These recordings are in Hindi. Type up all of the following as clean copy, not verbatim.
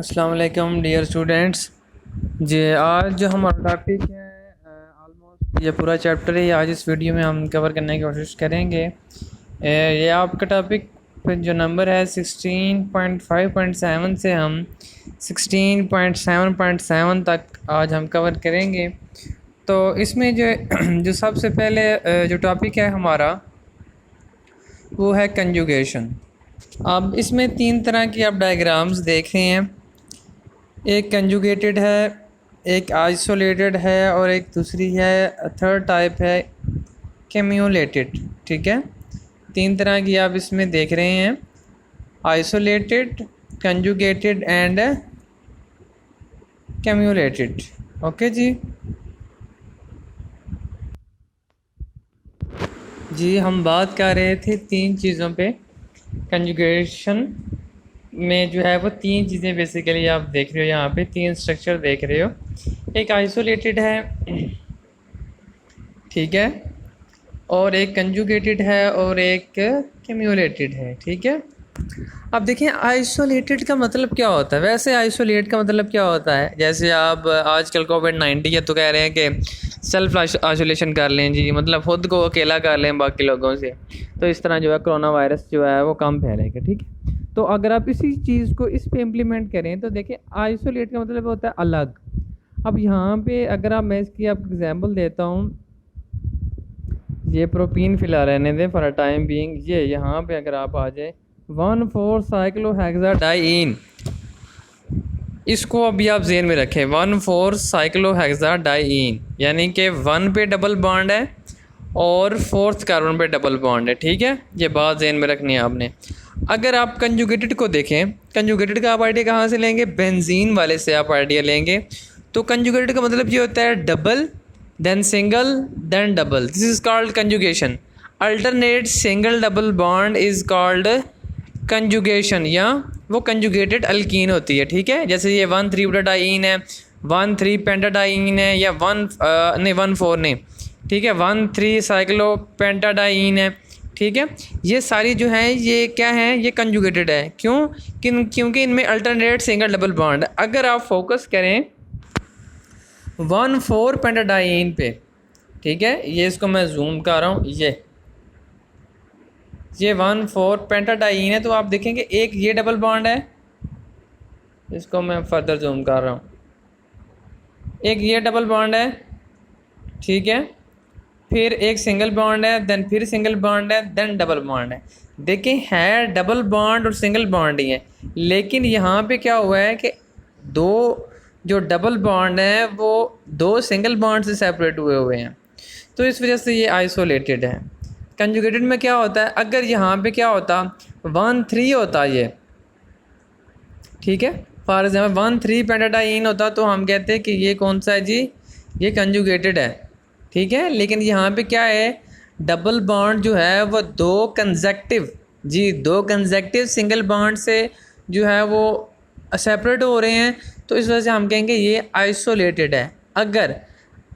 अस्सलाम वालेकुम डियर स्टूडेंट्स। जी आज जो हमारा टॉपिक है ऑलमोस्ट ये पूरा चैप्टर है, आज इस वीडियो में हम कवर करने की कोशिश करेंगे। ये आपका टॉपिक जो नंबर है 16.5.7 से हम 16.7.7 तक आज हम कवर करेंगे। तो इसमें जो सबसे पहले जो टॉपिक है हमारा वो है कंजुगेशन। अब इसमें तीन तरह की आप डायग्राम्स देख रहे हैं, एक कंजुगेटेड है, एक आइसोलेटेड है और एक दूसरी है थर्ड टाइप है कैम्यूलेटेड। ठीक है, तीन तरह की आप इसमें देख रहे हैं, आइसोलेटेड, कंजुगेटेड एंड कैम्यूलेटेड। ओके जी हम बात कर रहे थे तीन चीज़ों पे। कंजुगेशन में जो है वो तीन चीज़ें बेसिकली आप देख रहे हो, यहाँ पे तीन स्ट्रक्चर देख रहे हो। एक आइसोलेटेड है, ठीक है, और एक कंजुगेटेड है और एक कैम्यूलेटेड है। ठीक है, अब देखिए आइसोलेटेड का मतलब क्या होता है। वैसे आइसोलेट का मतलब क्या होता है, जैसे आप आजकल कोविड-19 है तो कह रहे हैं कि सेल्फ आइसोलेशन कर लें जी, मतलब खुद को अकेला कर लें बाकी लोगों से, तो इस तरह जो है कोरोना वायरस जो है वो कम फैलेगा। ठीक है, तो अगर आप इसी चीज़ को इस पे इम्प्लीमेंट करें तो देखिए आइसोलेट का मतलब होता है अलग। अब यहाँ पे अगर मैं इसकी आपको एग्जांपल देता हूँ, ये प्रोपीन फिलहाल रहने दें फॉर अ टाइम बीइंग। ये यहाँ पे अगर आप आ जाए 1,4-साइक्लोहेक्साडाइईन, इसको अभी आप जेन में रखें, 1,4-साइक्लोहेक्साडाइईन, यानी कि 1 पे डबल बॉन्ड है और 4th कार्बन पे डबल बॉन्ड है। ठीक है, ये बात जेन में रखनी है आपने। अगर आप कंजुगेटेड को देखें, कंजुगेटेड का आप आइडिया कहाँ से लेंगे, बेंजीन वाले से आप आइडिया लेंगे। तो कंजुगेटेड का मतलब ये होता है double then single then double, this is called conjugation. Alternate single double bond is called conjugation, या वो कंजुगेटेड अल्कीन होती है। ठीक है, जैसे ये 1,3-बुटाडाइईन है, 1,3-पेंटाडाइईन है, या 1,4 नहीं, ठीक है, 1,3-साइक्लोपेंटाडाइईन है। ठीक है, ये सारी जो हैं ये क्या हैं, ये कंजुगेटेड है। क्योंकि इनमें अल्टरनेट सिंगल डबल बॉन्ड। अगर आप फोकस करें 1,4-पेंटाडाइईन पे, ठीक है, ये इसको मैं जूम कर रहा हूँ, ये 1,4-पेंटाडाइईन है, तो आप देखेंगे एक ये डबल बॉन्ड है, इसको मैं फर्दर जूम कर रहा हूँ, एक ये डबल बॉन्ड है, ठीक है, फिर एक सिंगल बॉन्ड है, देन फिर सिंगल बॉन्ड है, देन डबल बॉन्ड है। देखिए है डबल बॉन्ड और सिंगल बॉन्ड ही है, लेकिन यहाँ पे क्या हुआ है कि दो जो डबल बॉन्ड है वो दो सिंगल बॉन्ड से सेपरेट हुए हैं, तो इस वजह से ये आइसोलेटेड है। कंजुगेटेड में क्या होता है, अगर यहाँ पे क्या होता 1,3 होता ये, ठीक है, फॉर एग्जाम्पल 1,3-पेंटाडाइईन होता तो हम कहते हैं कि ये कौन सा है जी, ये कंजुगेटेड है। ठीक है, लेकिन यहाँ पे क्या है, डबल बॉन्ड जो है वो दो कंसेक्टिव सिंगल बॉन्ड से जो है वो सेपरेट हो रहे हैं, तो इस वजह से हम कहेंगे ये आइसोलेटेड है। अगर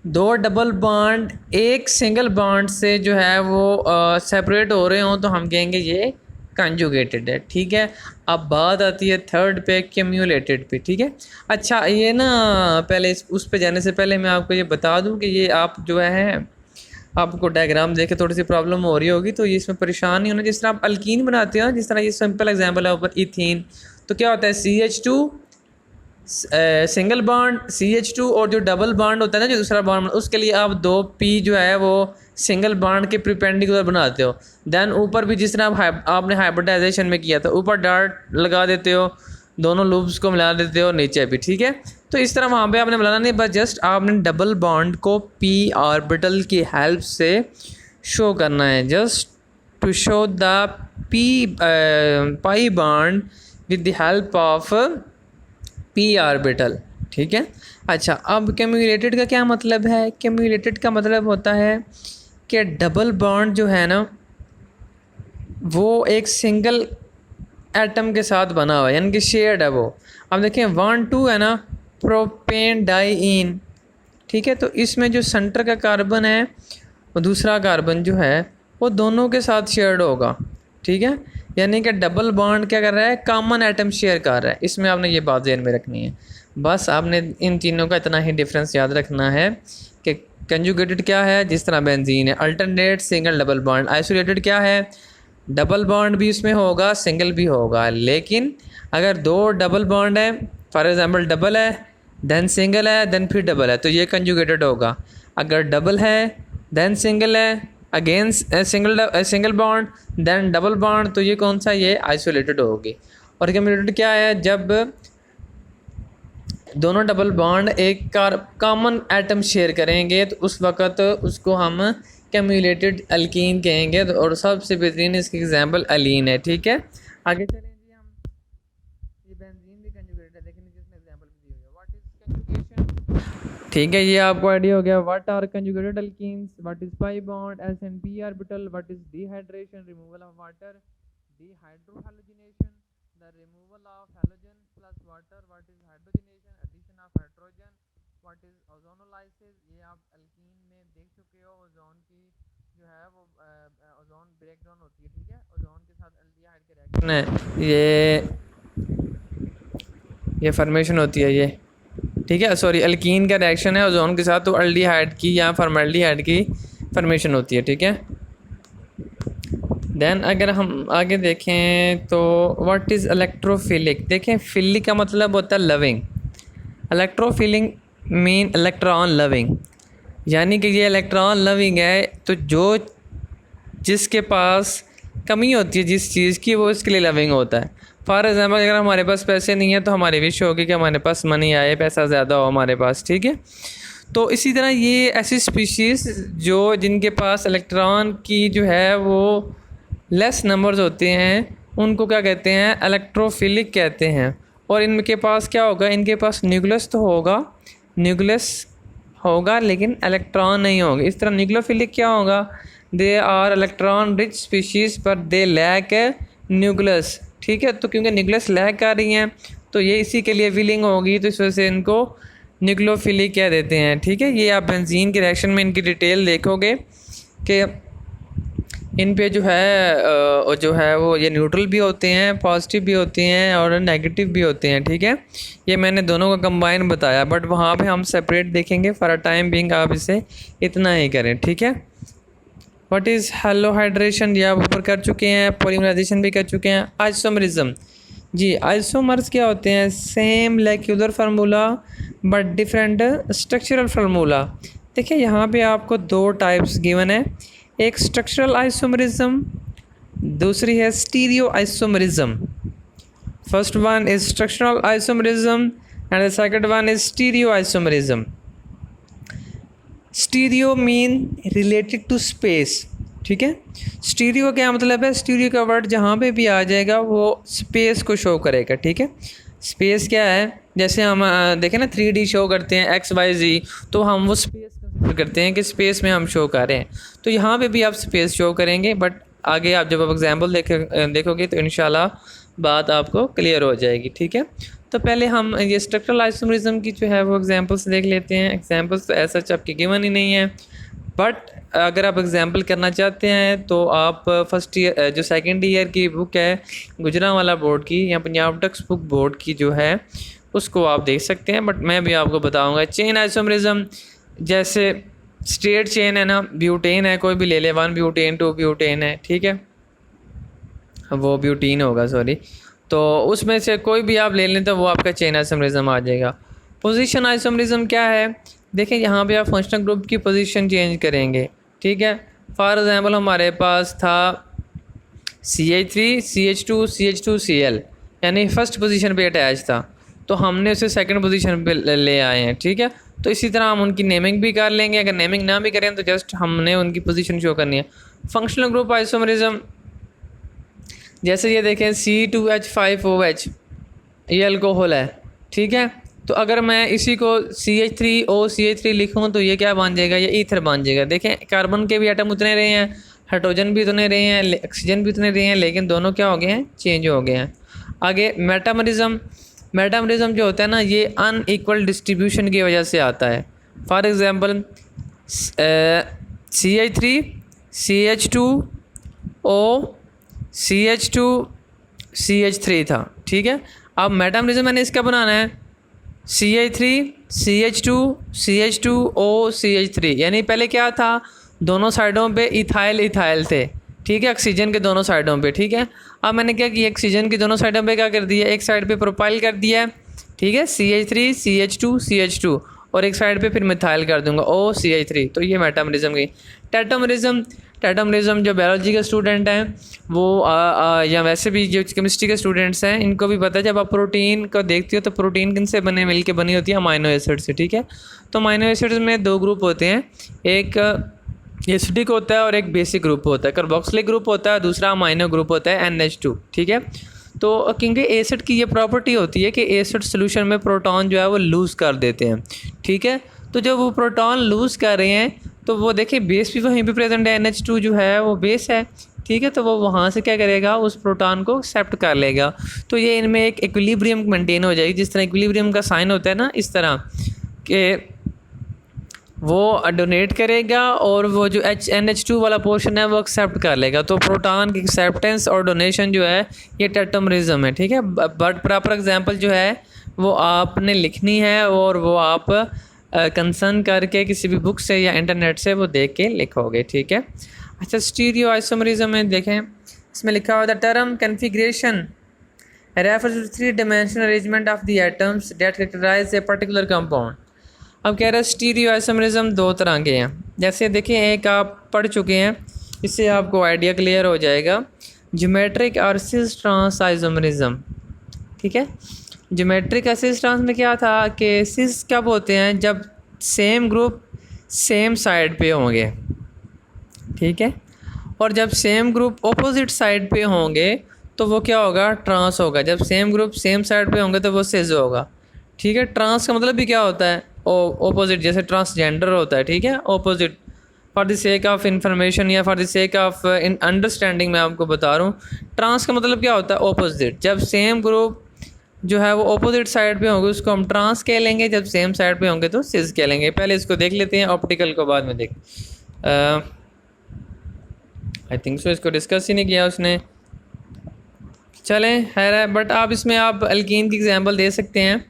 दो डबल बॉन्ड एक सिंगल बॉन्ड से जो है वो सेपरेट हो रहे हों तो हम कहेंगे ये कंजुगेटेड है। ठीक है, अब बात आती है थर्ड पे, कैम्यूलेटेड पे। ठीक है, अच्छा ये ना पहले उस पे जाने से पहले मैं आपको ये बता दूं कि ये आप जो है आपको डायग्राम देख के थोड़ी सी प्रॉब्लम हो रही होगी, तो ये इसमें परेशान नहीं होना। जिस तरह आप अल्कीन बनाते हो, जिस तरह ये सिंपल एग्जांपल है ऊपर इथीन, तो क्या होता है CH2 सिंगल बॉन्ड CH2, और जो डबल बॉन्ड होता है ना, जो दूसरा बॉन्ड, उसके लिए आप 2p जो है वो सिंगल बॉन्ड के परपेंडिकुलर बनाते हो। देन ऊपर भी जिस तरह आपने हाइब्रिडाइजेशन में किया था, ऊपर डार्ट लगा देते हो, दोनों लूप्स को मिला देते हो, नीचे भी। ठीक है, तो इस तरह वहाँ पे आपने मिलाना नहीं, बस जस्ट आपने डबल बॉन्ड को p ऑर्बिटल की हेल्प से शो करना है, just to show the pi bond with the help of p orbital. ठीक है, अच्छा अब कैम्यूलेटेड का क्या मतलब है, कैम्यूलेटेड का मतलब होता है कि डबल बॉन्ड जो है ना वो एक सिंगल एटम के साथ बना हुआ है, यानी कि शेयर्ड है वो। अब देखें 1,2 है ना, प्रोपेनडाइईन। ठीक है, तो इसमें जो सेंटर का कार्बन है और दूसरा कार्बन जो है वो दोनों के साथ शेयर्ड होगा। ठीक है, यानी कि डबल बॉन्ड क्या कर रहा है, कॉमन एटम शेयर कर रहा है। इसमें आपने ये बात ध्यान में रखनी है। बस आपने इन तीनों का इतना ही डिफरेंस याद रखना है कि कंजुगेटेड क्या है, जिस तरह बेंजीन है, alternate single double bond. Isolated क्या है, डबल बॉन्ड भी इसमें होगा, सिंगल भी होगा। लेकिन अगर दो डबल बॉन्ड है, फॉर एग्जांपल डबल है देन सिंगल है देन फिर डबल है, तो ये कंजुगेटेड होगा। अगर डबल है देन सिंगल है again single bond then double bond, तो ये कौन सा, ये आइसोलेटेड होगी। और कम्यूटेड क्या है, जब दोनों डबल बॉन्ड एक कॉमन एटम शेयर करेंगे तो उस वक़्त उसको हम कम्यूलेटेड अल्कीन कहेंगे। तो और सबसे बेहतरीन इसकी एग्जांपल अलीन है। ठीक है, आगे चलें जी हम। ये बेंजीन भी कंजुगेटेड है, लेकिन जिसमें एग्जांपल भी दी हुई है। व्हाट इज कंजुगेशन, ठीक है, ये आपको आइडिया हो गया। What are conjugated alkenes, what is pi bond, S and P orbital, what is dehydration, removal of water, dehydrohalogenation, the removal of halogen plus water, what is hydrogenation, addition of hydrogen, what is ozonolysis. ये आप अल्कीन में देख चुके हो, ओजोन की जो है वो ओजोन ब्रेक डाउन होती है। ठीक है, ओजोन के साथ एल्डिहाइड के रिएक्शन है, ये फॉर्मेशन होती है ये। ठीक है, सॉरी, अल्कीन का रिएक्शन है ओजोन के साथ, तो एल्डिहाइड की या फॉर्मल्डिहाइड की फॉर्मेशन होती है। ठीक है, देन अगर हम आगे देखें तो व्हाट इज़ इलेक्ट्रोफिलिक। देखें, फिलिक का मतलब होता है लविंग, इलेक्ट्रोफिलिंग मीन इलेक्ट्रॉन लविंग, यानी कि ये इलेक्ट्रॉन लविंग है। तो जो जिसके पास कमी होती है जिस चीज़ की, वो इसके लिए लविंग होता है। फॉर एग्जाम्पल, अगर हमारे पास पैसे नहीं है तो हमारी विश होगी कि हमारे पास मनी आए, पैसा ज़्यादा हो हमारे पास। ठीक है, तो इसी तरह ये ऐसी स्पीशीज़ जो जिनके पास इलेक्ट्रॉन की जो है वो लेस नंबर्स होते हैं, उनको क्या कहते हैं, इलेक्ट्रोफिलिक कहते हैं। और इनके पास क्या होगा, इनके पास न्यूक्लियस तो होगा, न्यूक्लियस होगा लेकिन इलेक्ट्रॉन नहीं होगा। इस तरह न्यूक्लियोफिलिक क्या होगा, they are electron rich species पर दे लैक न्यूक्लियस। ठीक है, तो क्योंकि न्यूक्लियस लैक कर रही हैं तो ये इसी के लिए विलिंग होगी, तो इस वजह से इनको न्यूक्लियोफिलिक कह देते हैं। ठीक है, ये आप बेंजीन के रिएक्शन में इनकी डिटेल देखोगे कि इन पे जो है वो ये न्यूट्रल भी होते हैं, पॉजिटिव भी होते हैं और नेगेटिव भी होते हैं। ठीक है, ये मैंने दोनों का कंबाइन बताया, बट वहाँ पे हम सेपरेट देखेंगे। फॉर अ टाइम बिंग आप इसे इतना ही करें। ठीक है, व्हाट इज़ हाइड्रेशन, ये आप ऊपर कर चुके हैं, पॉलीमराइजेशन भी कर चुके हैं। आइसोमरिज्म, जी आइसोमर्स क्या होते हैं, same molecular formula but different structural formula. देखिए यहाँ पे आपको दो टाइप्स गिवन है, एक स्ट्रक्चरल आइसोमरिज्म, दूसरी है stereo isomerism. First one is structural isomerism and the second one is stereo isomerism. Stereo mean related to space. ठीक है, स्टीरियो क्या मतलब है, स्टीरियो का वर्ड जहाँ पे भी आ जाएगा वो स्पेस को शो करेगा। ठीक है, स्पेस क्या है, जैसे हम देखें ना 3D शो करते हैं XYZ, तो हम वो स्पेस कंसिडर करते हैं कि स्पेस में हम शो कर रहे हैं। तो यहाँ पे भी आप स्पेस शो करेंगे, बट आगे आप जब आप एग्जाम्पल देखोगे तो इंशाल्लाह बात आपको क्लियर हो जाएगी। ठीक है, तो पहले हम ये स्ट्रक्चरल आइसोमरिज्म की जो है वो एग्जांपल्स देख लेते हैं। एग्जांपल्स तो ऐसा आपके गिवन ही नहीं है, बट अगर आप एग्जांपल करना चाहते हैं तो आप फर्स्ट ईयर जो सेकंड ईयर की बुक है गुजरांवाला बोर्ड की या पंजाब टेक्स्ट बुक बोर्ड की जो है उसको आप देख सकते हैं। बट मैं भी आपको बताऊँगा चेन आइसोमरिज्म, जैसे स्ट्रेट चेन है ना, ब्यूटेन है, कोई भी ले ले, 1 ब्यूटेन 2 ब्यूटेन है। ठीक है, वो ब्यूटीन होगा, सॉरी, तो उसमें से कोई भी आप ले लें तो वो आपका चेन आइसोमरिज्म आ जाएगा। पोजीशन आइसोमरिज्म क्या है, देखें यहाँ पे आप फंक्शनल ग्रुप की पोजीशन चेंज करेंगे। ठीक है, फॉर एग्जांपल हमारे पास था CH3 CH2 CH2 Cl, यानी फर्स्ट पोजीशन पे अटैच था, तो हमने उसे सेकंड पोजीशन पे ले आए हैं। ठीक है, तो इसी तरह हम उनकी नेमिंग भी कर लेंगे। अगर नेमिंग ना भी करें तो जस्ट हमने उनकी पोजीशन शो करनी है। फंक्शनल ग्रुप आइसोमरिज्म, जैसे ये देखें C2H5OH, ये अल्कोहल है। ठीक है, तो अगर मैं इसी को CH3OCH3 लिखूँ तो ये क्या बन जाएगा, ये ईथर बन जाएगा। देखें कार्बन के भी एटम उतने रहे हैं, हाइड्रोजन भी उतने रहे हैं, ऑक्सीजन भी उतने रहे हैं, लेकिन दोनों क्या हो गए हैं, चेंज हो गए हैं। आगे मेटामरिज्म, मेटामरिज्म जो होता है ना, ये अनइक्वल डिस्ट्रीब्यूशन की वजह से आता है। For example CH3 CH2O CH2CH3 था, ठीक है। अब मेटामरिज्म मैंने इसका बनाना है CH3 CH2 CH2O CH3, यानी पहले क्या था, दोनों साइडों पे इथाइल इथाइल थे, ठीक है, ऑक्सीजन के दोनों साइडों पे, ठीक है। अब मैंने क्या किया, ऑक्सीजन की दोनों साइडों पे क्या कर दिया, एक साइड पे प्रोपाइल कर दिया है, ठीक है, CH3 CH2 CH2, और एक साइड पे फिर मिथाइल कर दूंगा OCH3। तो ये मेटामरिज्म गई। टेटामरिज्म जो बायोलॉजी के स्टूडेंट हैं वो या वैसे भी जो केमिस्ट्री के स्टूडेंट्स हैं इनको भी पता है, जब आप प्रोटीन को देखते हो तो प्रोटीन किन से मिलके बनी होती है, अमाइनो एसिड से, ठीक है। तो अमाइनो एसिड्स में दो ग्रुप होते हैं, एक एसिडिक होता है और एक बेसिक ग्रुप होता है, कार्बोक्सिलिक ग्रुप होता है, दूसरा अमाइनो ग्रुप होता है NH2, ठीक है। तो क्योंकि एसिड की ये प्रॉपर्टी होती है कि एसिड सोल्यूशन में प्रोटॉन जो है वो लूज़ कर देते हैं, ठीक है। तो जब वो प्रोटॉन लूज़ कर रहे हैं तो वो देखिए बेस भी वहीं पे प्रेजेंट है, NH2 जो है वो बेस है, ठीक है। तो वो वहाँ से क्या करेगा, उस प्रोटॉन को एक्सेप्ट कर लेगा। तो ये इनमें एक इक्विलिब्रियम मेंटेन हो जाएगी, जिस तरह इक्विलिब्रियम का साइन होता है ना, इस तरह कि वो डोनेट करेगा और वो जो NH2 वाला पोर्शन है वो एक्सेप्ट कर लेगा। तो प्रोटॉन की एक्सेप्टेंस और डोनेशन जो है ये टेट्रामरिज्म है, ठीक है। बट प्रॉपर एग्जांपल जो है वो आपने लिखनी है और वो आप कंसर्न करके किसी भी बुक से या इंटरनेट से वो देख के लिखोगे, ठीक है। अच्छा, स्टीरियो आइसोमरिज्म में देखें, इसमें लिखा हुआ the term configuration refers to 3-dimensional arrangement of the atoms that characterise a particular compound. अब कह रहे हैं स्टीरियो आइसोमरिज्म दो तरह के हैं। जैसे देखिए, एक आप पढ़ चुके हैं, इससे आपको आइडिया क्लियर हो जाएगा, ज्योमेट्रिक और सिस ट्रांस आइसोमरिज्म, ठीक है। ज्योमेट्रिक और सिस ट्रांस में क्या था कि सिस कब होते हैं, जब सेम ग्रुप सेम साइड पे होंगे, ठीक है, और जब सेम ग्रुप ऑपोजिट साइड पे होंगे तो वो क्या होगा, ट्रांस होगा। जब सेम ग्रुप सेम साइड पे होंगे तो वो सिस होगा, ठीक है। ट्रांस का मतलब भी क्या होता है, ऑपोजिट, जैसे ट्रांसजेंडर होता है, ठीक है, opposite. For the sake of information या for the sake of in understanding मैं आपको बता रहा हूँ, ट्रांस का मतलब क्या होता है, ऑपोजिट। जब सेम ग्रुप जो है वो ऑपोजिट साइड पे होंगे उसको हम ट्रांस कह लेंगे, जब सेम साइड पे होंगे तो सिस कह लेंगे। पहले इसको देख लेते हैं, ऑप्टिकल को बाद में देख, आई थिंक सो इसको डिस्कस ही नहीं किया उसने, चलें खैर है। बट आप इसमें आप अल्कीन की एग्जांपल दे सकते हैं,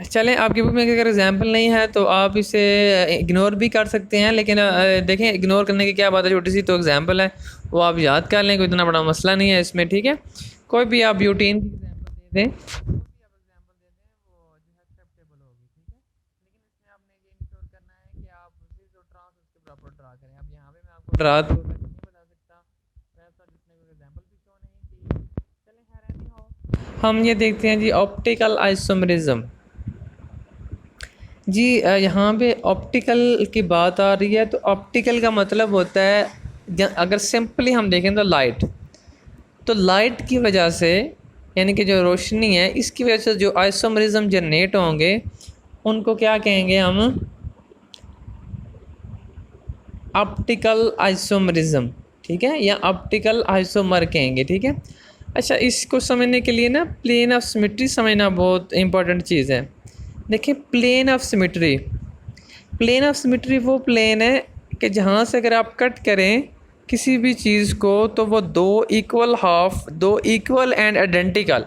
चलें। आपकी बुक में अगर एग्जांपल नहीं है तो आप इसे इग्नोर भी कर सकते हैं, लेकिन देखें इग्नोर करने की क्या बात है, छोटी सी तो एग्जांपल है, वो आप याद कर लें, कोई इतना बड़ा मसला नहीं है इसमें, ठीक है। कोई भी आप ब्यूटीन की एग्जांपल दे दें, ड्रा तो नहीं बता सकता, जितने भी एग्जांपल भी क्यों नहीं की, चलें खैर नहीं हो। हम ये देखते हैं जी ऑप्टिकल आइसोमरिज्म। जी यहाँ पे ऑप्टिकल की बात आ रही है, तो ऑप्टिकल का मतलब होता है, अगर सिंपली हम देखें तो लाइट, तो लाइट की वजह से, यानी कि जो रोशनी है इसकी वजह से जो आइसोमरिज्म जनरेट होंगे उनको क्या कहेंगे हम, ऑप्टिकल आइसोमरिज्म, ठीक है, या ऑप्टिकल आइसोमर कहेंगे, ठीक है। अच्छा, इसको समझने के लिए ना प्लेन ऑफ सिमेट्री समझना बहुत इंपॉर्टेंट चीज़ है। देखिए, plane of symmetry, plane of symmetry वो प्लेन है कि जहाँ से अगर आप कट करें किसी भी चीज़ को तो वो दो इक्वल एंड आइडेंटिकल,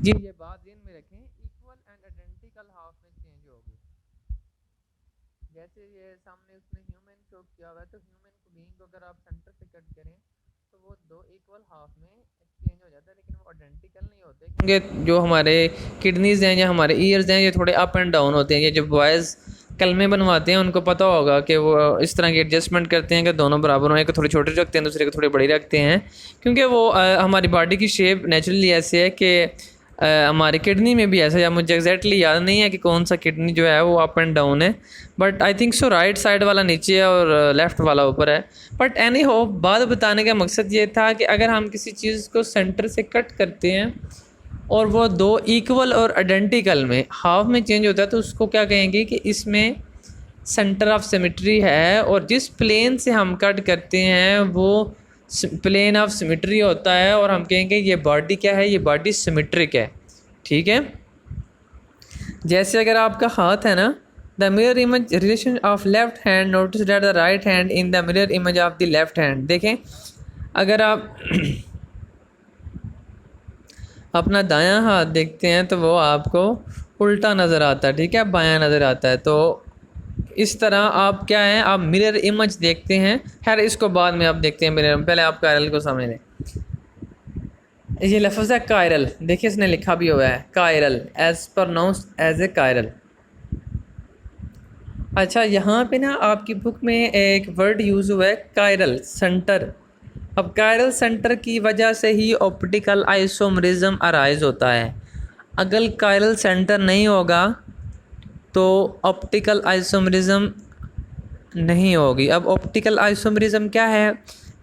जी ये बात ध्यान में रखें, इक्वल एंड आइडेंटिकल हाफ में चेंज होगी। जैसे ये सामने उसने ह्यूमन शो किया हुआ है, तो ह्यूमन बीइंग को अगर आप सेंटर से कट करें तो वो दो इक्वल हाफ में चेंज हो जाता है, लेकिन वो आइडेंटिकल नहीं होते, क्योंकि जो हमारे किडनीज़ हैं या हमारे ईयर्स हैं ये थोड़े अप एंड डाउन होते हैं। ये जो बॉयज़ कलमे बनवाते हैं उनको पता होगा कि वो इस तरह की एडजस्टमेंट करते हैं कि दोनों बराबर हों, एक थोड़ी छोटी रखते हैं दूसरे को थोड़ी बड़ी रखते हैं, क्योंकि वो हमारी बॉडी की शेप नेचुरली ऐसे है कि हमारी किडनी में भी ऐसा है। मुझे एग्जैक्टली याद नहीं है कि कौन सा किडनी जो है वो अप एंड डाउन है, but I think so right side वाला नीचे है और लेफ़्ट वाला ऊपर है। बट एनी हो, बात बताने का मकसद ये था कि अगर हम किसी चीज़ को सेंटर से कट करते हैं और वो दो इक्वल और आइडेंटिकल में हाफ में चेंज होता है तो उसको क्या कहेंगे कि इसमें सेंटर ऑफ सिमेट्री है, और जिस प्लेन से हम कट करते हैं वो प्लेन ऑफ सिमेट्री होता है, और हम कहेंगे ये बॉडी क्या है, ये बॉडी सिमेट्रिक है, ठीक है। जैसे अगर आपका हाथ है ना, the mirror image relation of left hand, notice that the right hand in the mirror image of the left hand. देखें, अगर आप अपना दायां हाथ देखते हैं तो वो आपको उल्टा नज़र आता है, ठीक है, बायां नज़र आता है। तो इस तरह आप क्या है, आप मिरर इमेज देखते हैं। खैर इसको बाद में आप देखते हैं मिरर, पहले आप कायरल को समझ लें। ये लफ्ज़ है कायरल, देखिए इसने लिखा भी हुआ है chiral, as pronounced as a chiral. अच्छा, यहाँ पे ना आपकी बुक में एक वर्ड यूज़ हुआ है कायरल सेंटर। अब कायरल सेंटर की वजह से ही ऑप्टिकल आइसोमरिज्म अराइज होता है। अगर कायरल सेंटर नहीं होगा तो ऑप्टिकल आइसोमरिज्म नहीं होगी। अब ऑप्टिकल आइसोमरिज्म क्या है?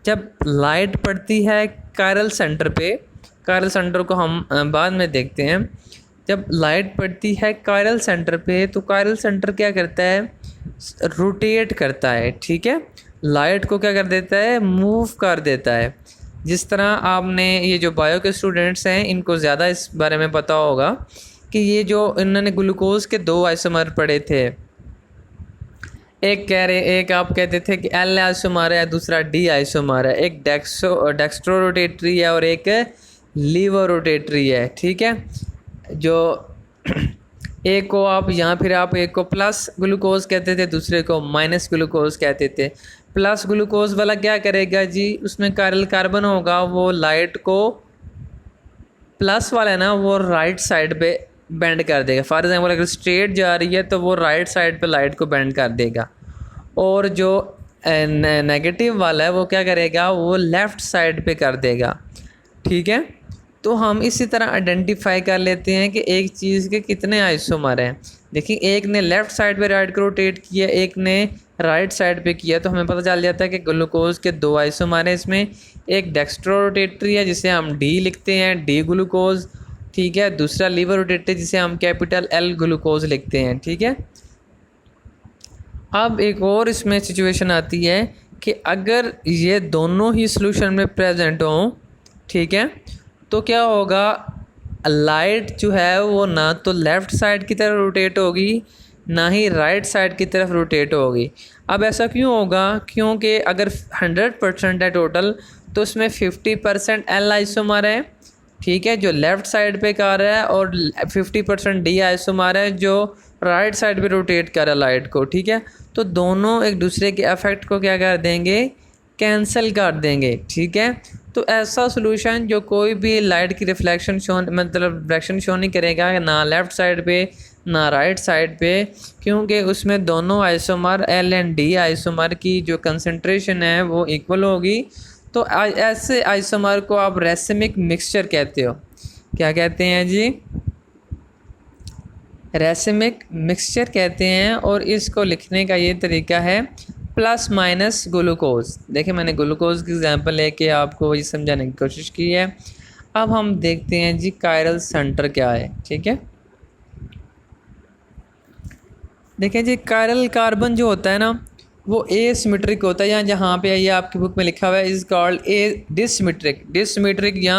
जब लाइट पड़ती है कायरल सेंटर पे, कायरल सेंटर को हम बाद में देखते हैं। जब लाइट पड़ती है कायरल सेंटर पे तो कायरल सेंटर क्या करता है, रोटेट करता है, ठीक है, लाइट को क्या कर देता है, मूव कर देता है। जिस तरह आपने, ये जो बायो के स्टूडेंट्स हैं इनको ज़्यादा इस बारे में पता होगा कि ये जो इन्होंने ग्लूकोज के 2 आइसोमर पढ़े थे, एक आप कहते थे कि एल आइसोमर है, दूसरा डी आइसोमर है, एक डेक्स्ट्रो रोटेटरी है और एक लीवर रोटेटरी है, ठीक है। जो एक को आप यहाँ, फिर आप एक को प्लस ग्लूकोज कहते थे, दूसरे को माइनस ग्लूकोज कहते थे। प्लस ग्लूकोज वाला क्या करेगा जी, उसमें कायरल कार्बन होगा, वो लाइट को, प्लस वाला है ना, वो राइट साइड पे बेंड कर देगा। फॉर एग्जांपल अगर स्ट्रेट जा रही है तो वो राइट साइड पे लाइट को बेंड कर देगा, और जो नेगेटिव वाला है वो क्या करेगा, वो लेफ़्ट साइड पे कर देगा, ठीक है। तो हम इसी तरह आइडेंटिफाई कर लेते हैं कि एक चीज़ के कितने आइसोमर हैं। देखिए, एक ने लेफ़्ट साइड पे राइट को रोटेट किया, एक ने राइट साइड पे किया, तो हमें पता चल जाता है कि ग्लूकोज के 2 आइसोमर हैं। इसमें एक डेक्स्ट्रो रोटेटरी है जिसे हम डी लिखते हैं, डी ग्लूकोज, ठीक है, दूसरा लीवर रोटेटरी जिसे हम कैपिटल एल ग्लूकोज लिखते हैं, ठीक है। अब एक और इसमें सिचुएशन आती है कि अगर ये दोनों ही सॉल्यूशन में प्रेजेंट हों, ठीक है, तो क्या होगा, लाइट जो है वो ना तो लेफ़्ट साइड की तरफ रोटेट होगी, ना ही राइट साइड की तरफ रोटेट होगी। अब ऐसा क्यों होगा? क्योंकि अगर 100% है टोटल तो उसमें 50% एल आइसोमर है, ठीक है, जो लेफ़्ट साइड पे कर रहा है, और 50% डी आइसोमर है जो राइट साइड पे रोटेट कर रहा है लाइट को, ठीक है। तो दोनों एक दूसरे के इफेक्ट को क्या कर देंगे, कैंसिल कर देंगे, ठीक है। तो ऐसा सॉल्यूशन जो कोई भी लाइट की रिफ्लेक्शन शो, मतलब रिफ्लेक्शन शो नहीं करेगा, ना लेफ़्ट साइड पे ना राइट साइड पे, क्योंकि उसमें दोनों isomer L and D isomer की जो कंसंट्रेशन है वो इक्वल होगी। तो ऐसे आइसोमर को आप रेसिमिक मिक्सचर कहते हो। क्या कहते हैं जी? रेसिमिक मिक्सचर कहते हैं। और इसको लिखने का ये तरीका है प्लस माइनस ग्लूकोज। देखिए, मैंने ग्लूकोज की एग्जांपल लेके आपको ये समझाने की कोशिश की है। अब हम देखते हैं जी कायरल सेंटर क्या है, ठीक है। देखिए जी, कायरल कार्बन जो होता है ना वो एसिमेट्रिक होता है, या जहाँ पे ये आपकी बुक में लिखा हुआ है इज़ कॉल्ड ए डिसमेट्रिक। डिसमेट्रिक या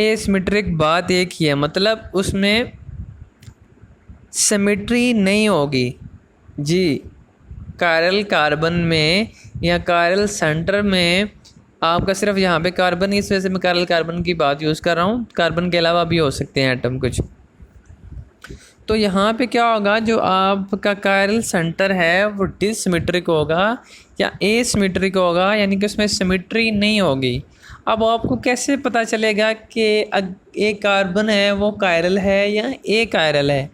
एसिमेट्रिक बात एक ही है, मतलब उसमें सिमेट्री नहीं होगी जी। कायरल कार्बन में या कायरल सेंटर में आपका सिर्फ यहाँ पे कार्बन, इस वजह से मैं कायरल कार्बन की बात यूज़ कर रहा हूँ, कार्बन के अलावा भी हो सकते हैं एटम कुछ। तो यहाँ पे क्या होगा, जो आपका कायरल सेंटर है वो डिसमेट्रिक होगा या एसिमेट्रिक होगा, यानी कि उसमें सिमेट्री नहीं होगी। अब आपको कैसे पता चलेगा कि एक कार्बन है वो कायरल है या ए कायरल है?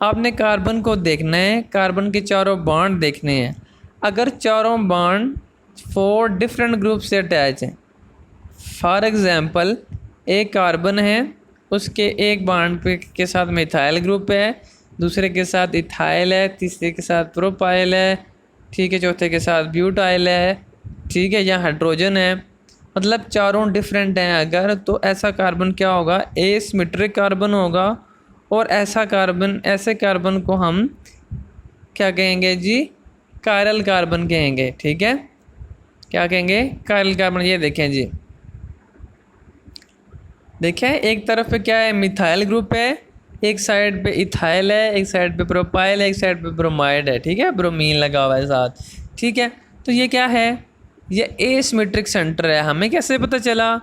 आपने कार्बन को देखना है, कार्बन के चारों बॉन्ड देखने हैं। अगर चारों बॉन्ड 4 डिफरेंट ग्रुप से अटैच हैं, फॉर एग्ज़ाम्पल एक कार्बन है, उसके एक बॉन्ड पे के साथ मिथाइल ग्रुप है, दूसरे के साथ इथाइल है, तीसरे के साथ प्रोपाइल है, ठीक है, चौथे के साथ ब्यूटाइल है, ठीक है, या हाइड्रोजन है, मतलब चारों डिफरेंट हैं अगर, तो ऐसा कार्बन क्या होगा, एसिमेट्रिक कार्बन होगा। और ऐसा कार्बन, ऐसे कार्बन को हम क्या कहेंगे जी, कायरल कार्बन कहेंगे, ठीक है। क्या कहेंगे? Chiral carbon. ये देखें जी, देखें एक तरफ पे क्या है, मिथाइल ग्रुप है, एक साइड पे इथाइल है, एक साइड पे प्रोपाइल है, एक साइड पे ब्रोमाइड है, ठीक है, ब्रोमीन लगा हुआ है साथ, ठीक है। तो ये क्या है, ये एसिमेट्रिक सेंटर है। हमें कैसे पता चला,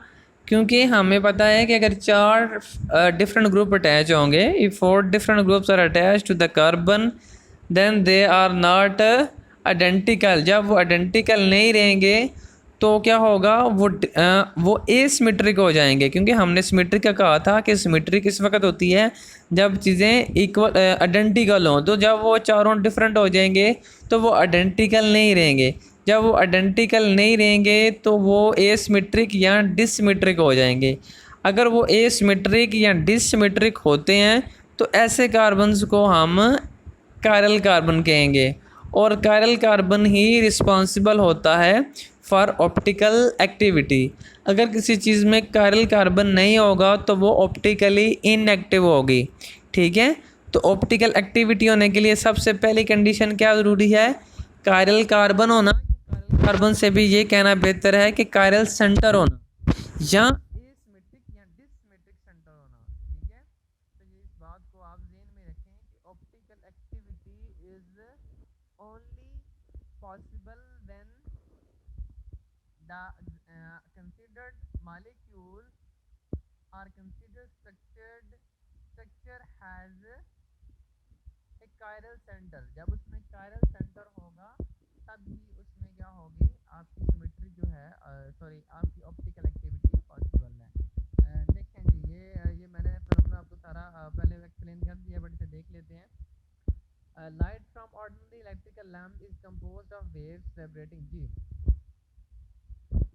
क्योंकि हमें पता है कि अगर 4 डिफरेंट ग्रुप अटैच होंगे, if 4 different groups are attach to the carbon then they are not identical. जब वो आइडेंटिकल नहीं रहेंगे तो क्या होगा, वो एसिमेट्रिक हो जाएंगे, क्योंकि हमने सिमेट्रिक का कहा था कि सिमेट्रिक किस वक्त होती है, जब चीज़ें इक्वल आइडेंटिकल हों। तो जब वो चारों डिफरेंट हो जाएंगे तो वो आइडेंटिकल नहीं रहेंगे। जब वो आइडेंटिकल नहीं रहेंगे तो वो एसिमेट्रिक या डिससिमेट्रिक हो जाएंगे। अगर वो एसिमेट्रिक या डिससिमेट्रिक होते हैं तो ऐसे कार्बन्स को हम कायरल कार्बन कहेंगे, और कायरल कार्बन ही रिस्पॉन्सिबल होता है फॉर ऑप्टिकल एक्टिविटी। अगर किसी चीज़ में कायरल कार्बन नहीं होगा तो वो ऑप्टिकली इनएक्टिव होगी, ठीक है। तो ऑप्टिकल एक्टिविटी होने के लिए सबसे पहली कंडीशन क्या ज़रूरी है, कायरल कार्बन होना। कायरल कार्बन से भी ये कहना बेहतर है कि कायरल सेंटर होना या एसिमेट्रिक या डिससिमेट्रिक सेंटर होना, ठीक है। तो ये इस बात को आप ध्यान में रखें कि optical activity is only possible when the considered molecules are considered structure has a chiral center। जब उसमें chiral center होगा तब ही उसमें क्या होगी, आपकी सिमेट्री जो है, सॉरी आपकी ऑप्टिकल एक्टिविटी पॉसिबल है। देखें जी, ये मैंने फिल्म आपको सारा पहले एक्सप्लेन कर दिया, बट इसे देख लेते हैं। Light from ordinary electrical lamp is composed of waves vibrating. जी,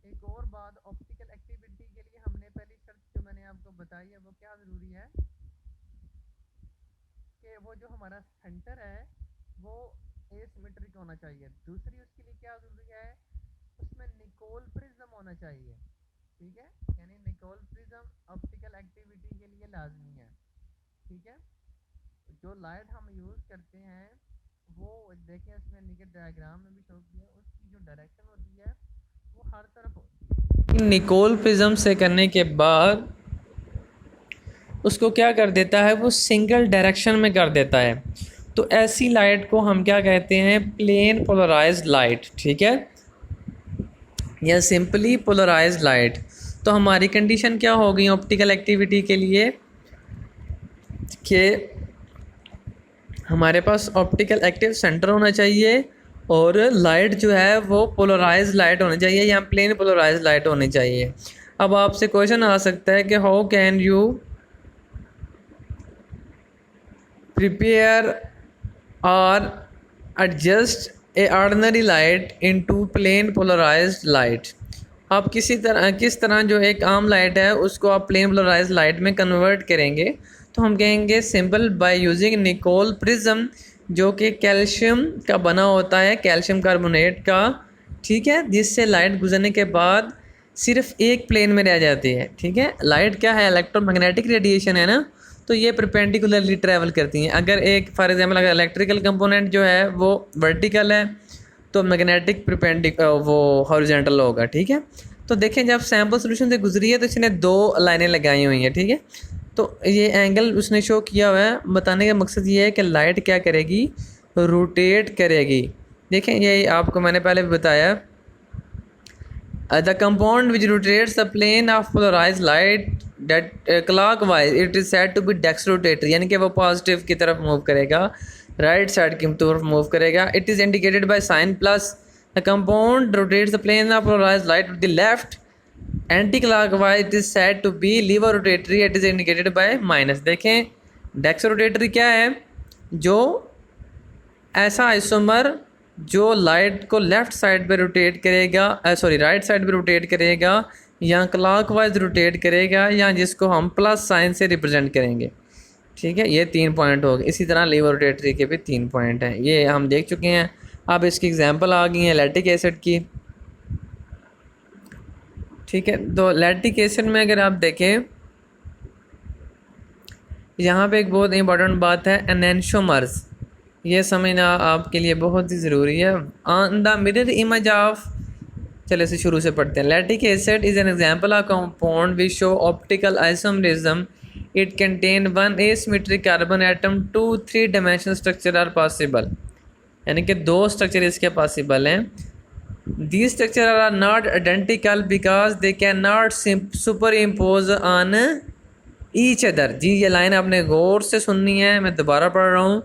एक और बात, ऑप्टिकल एक्टिविटी के लिए हमने पहली शर्त जो मैंने आपको बताई है वो क्या ज़रूरी है कि वो जो हमारा सेंटर है वो एसिमेट्रिक होना चाहिए। दूसरी उसके लिए क्या ज़रूरी है, उसमें निकोल प्रिज्म होना चाहिए, ठीक है। यानी निकोल प्रिज्म ऑप्टिकल एक्टिविटी के लिए लाजमी है, ठीक है। जो लाइट हम यूज़ करते हैं वो देखें, इसमें नीचे डायग्राम में भी शो किया, उसकी जो डायरेक्शन होती है वो हर तरफ होती है। निकोल प्रिज्म से करने के बाद उसको क्या कर देता है, वो सिंगल डायरेक्शन में कर देता है। तो ऐसी लाइट को हम क्या कहते हैं, प्लेन पोलराइज्ड लाइट, ठीक है, या सिंपली पोलराइज्ड लाइट। तो हमारी कंडीशन क्या हो गई ऑप्टिकल एक्टिविटी के लिए कि हमारे पास ऑप्टिकल एक्टिव सेंटर होना चाहिए और लाइट जो है वो पोलराइज्ड लाइट होनी चाहिए या प्लेन पोलराइज्ड लाइट होनी चाहिए। अब आपसे क्वेश्चन आ सकता है कि हाउ कैन यू प्रिपेयर और adjust a ordinary light into plane polarized light. आप किस तरह जो एक आम लाइट है उसको आप प्लेन पोलराइज्ड लाइट में कन्वर्ट करेंगे। तो हम कहेंगे simple by using Nicol prism, जो कि कैल्शियम का बना होता है, कैल्शियम कार्बोनेट का, ठीक है, जिससे लाइट गुजरने के बाद सिर्फ एक प्लेन में रह जाती है, ठीक है। लाइट क्या है, इलेक्ट्रोमैग्नेटिक रेडिएशन है ना, तो ये परपेंडिकुलरली ट्रैवल करती हैं। अगर एक फॉर एग्जांपल अगर इलेक्ट्रिकल कंपोनेंट जो है वो वर्टिकल है तो मैग्नेटिक वो हॉरिजॉन्टल होगा, ठीक है। तो देखें जब सैम्पल सोल्यूशन से गुजरी है तो इसने 2 लाइनें लगाई हुई हैं, ठीक है। तो ये एंगल उसने शो किया हुआ है, बताने का मकसद ये है कि लाइट क्या करेगी, रोटेट करेगी। देखें ये आपको मैंने पहले भी बताया, the compound which rotates the plane of polarised light that clockwise it is said to be dextrorotatory, यानी कि वो पॉजिटिव की तरफ मूव करेगा, राइट साइड की तरफ मूव करेगा। It is indicated by sign plus. The compound rotates the plane of polarised light with the left anticlockwise it is said to be levorotatory, it is indicated by minus. देखें डेक्सरोटेटरी क्या है, जो ऐसा आइसोमर जो लाइट को लेफ़्ट साइड पे रोटेट करेगा, राइट साइड पे रोटेट करेगा या क्लॉकवाइज रोटेट करेगा, या जिसको हम प्लस साइन से रिप्रेजेंट करेंगे, ठीक है। ये 3 पॉइंट हो गए। इसी तरह लीवर रोटेटरी के भी 3 पॉइंट हैं, ये हम देख चुके हैं। अब इसकी एग्जांपल आ गई है लैक्टिक एसिड की, ठीक है। तो लैक्टिक एसिड में अगर आप देखें यहाँ पे एक बहुत इंपॉर्टेंट बात है एनेंशोमर्स, ये समझना आपके लिए बहुत ही ज़रूरी है। On the mirror image of, चलिए इसे शुरू से पढ़ते हैं। Lactic acid is an example of compound which show optical isomerism it contain one asymmetric carbon atom, 2 3 dimensional structure are possible, यानी कि 2 स्ट्रक्चर इसके पॉसिबल हैं। These structures are not identical because they cannot superimpose on each other। जी ये लाइन आपने गौर से सुननी है, मैं दोबारा पढ़ रहा हूँ।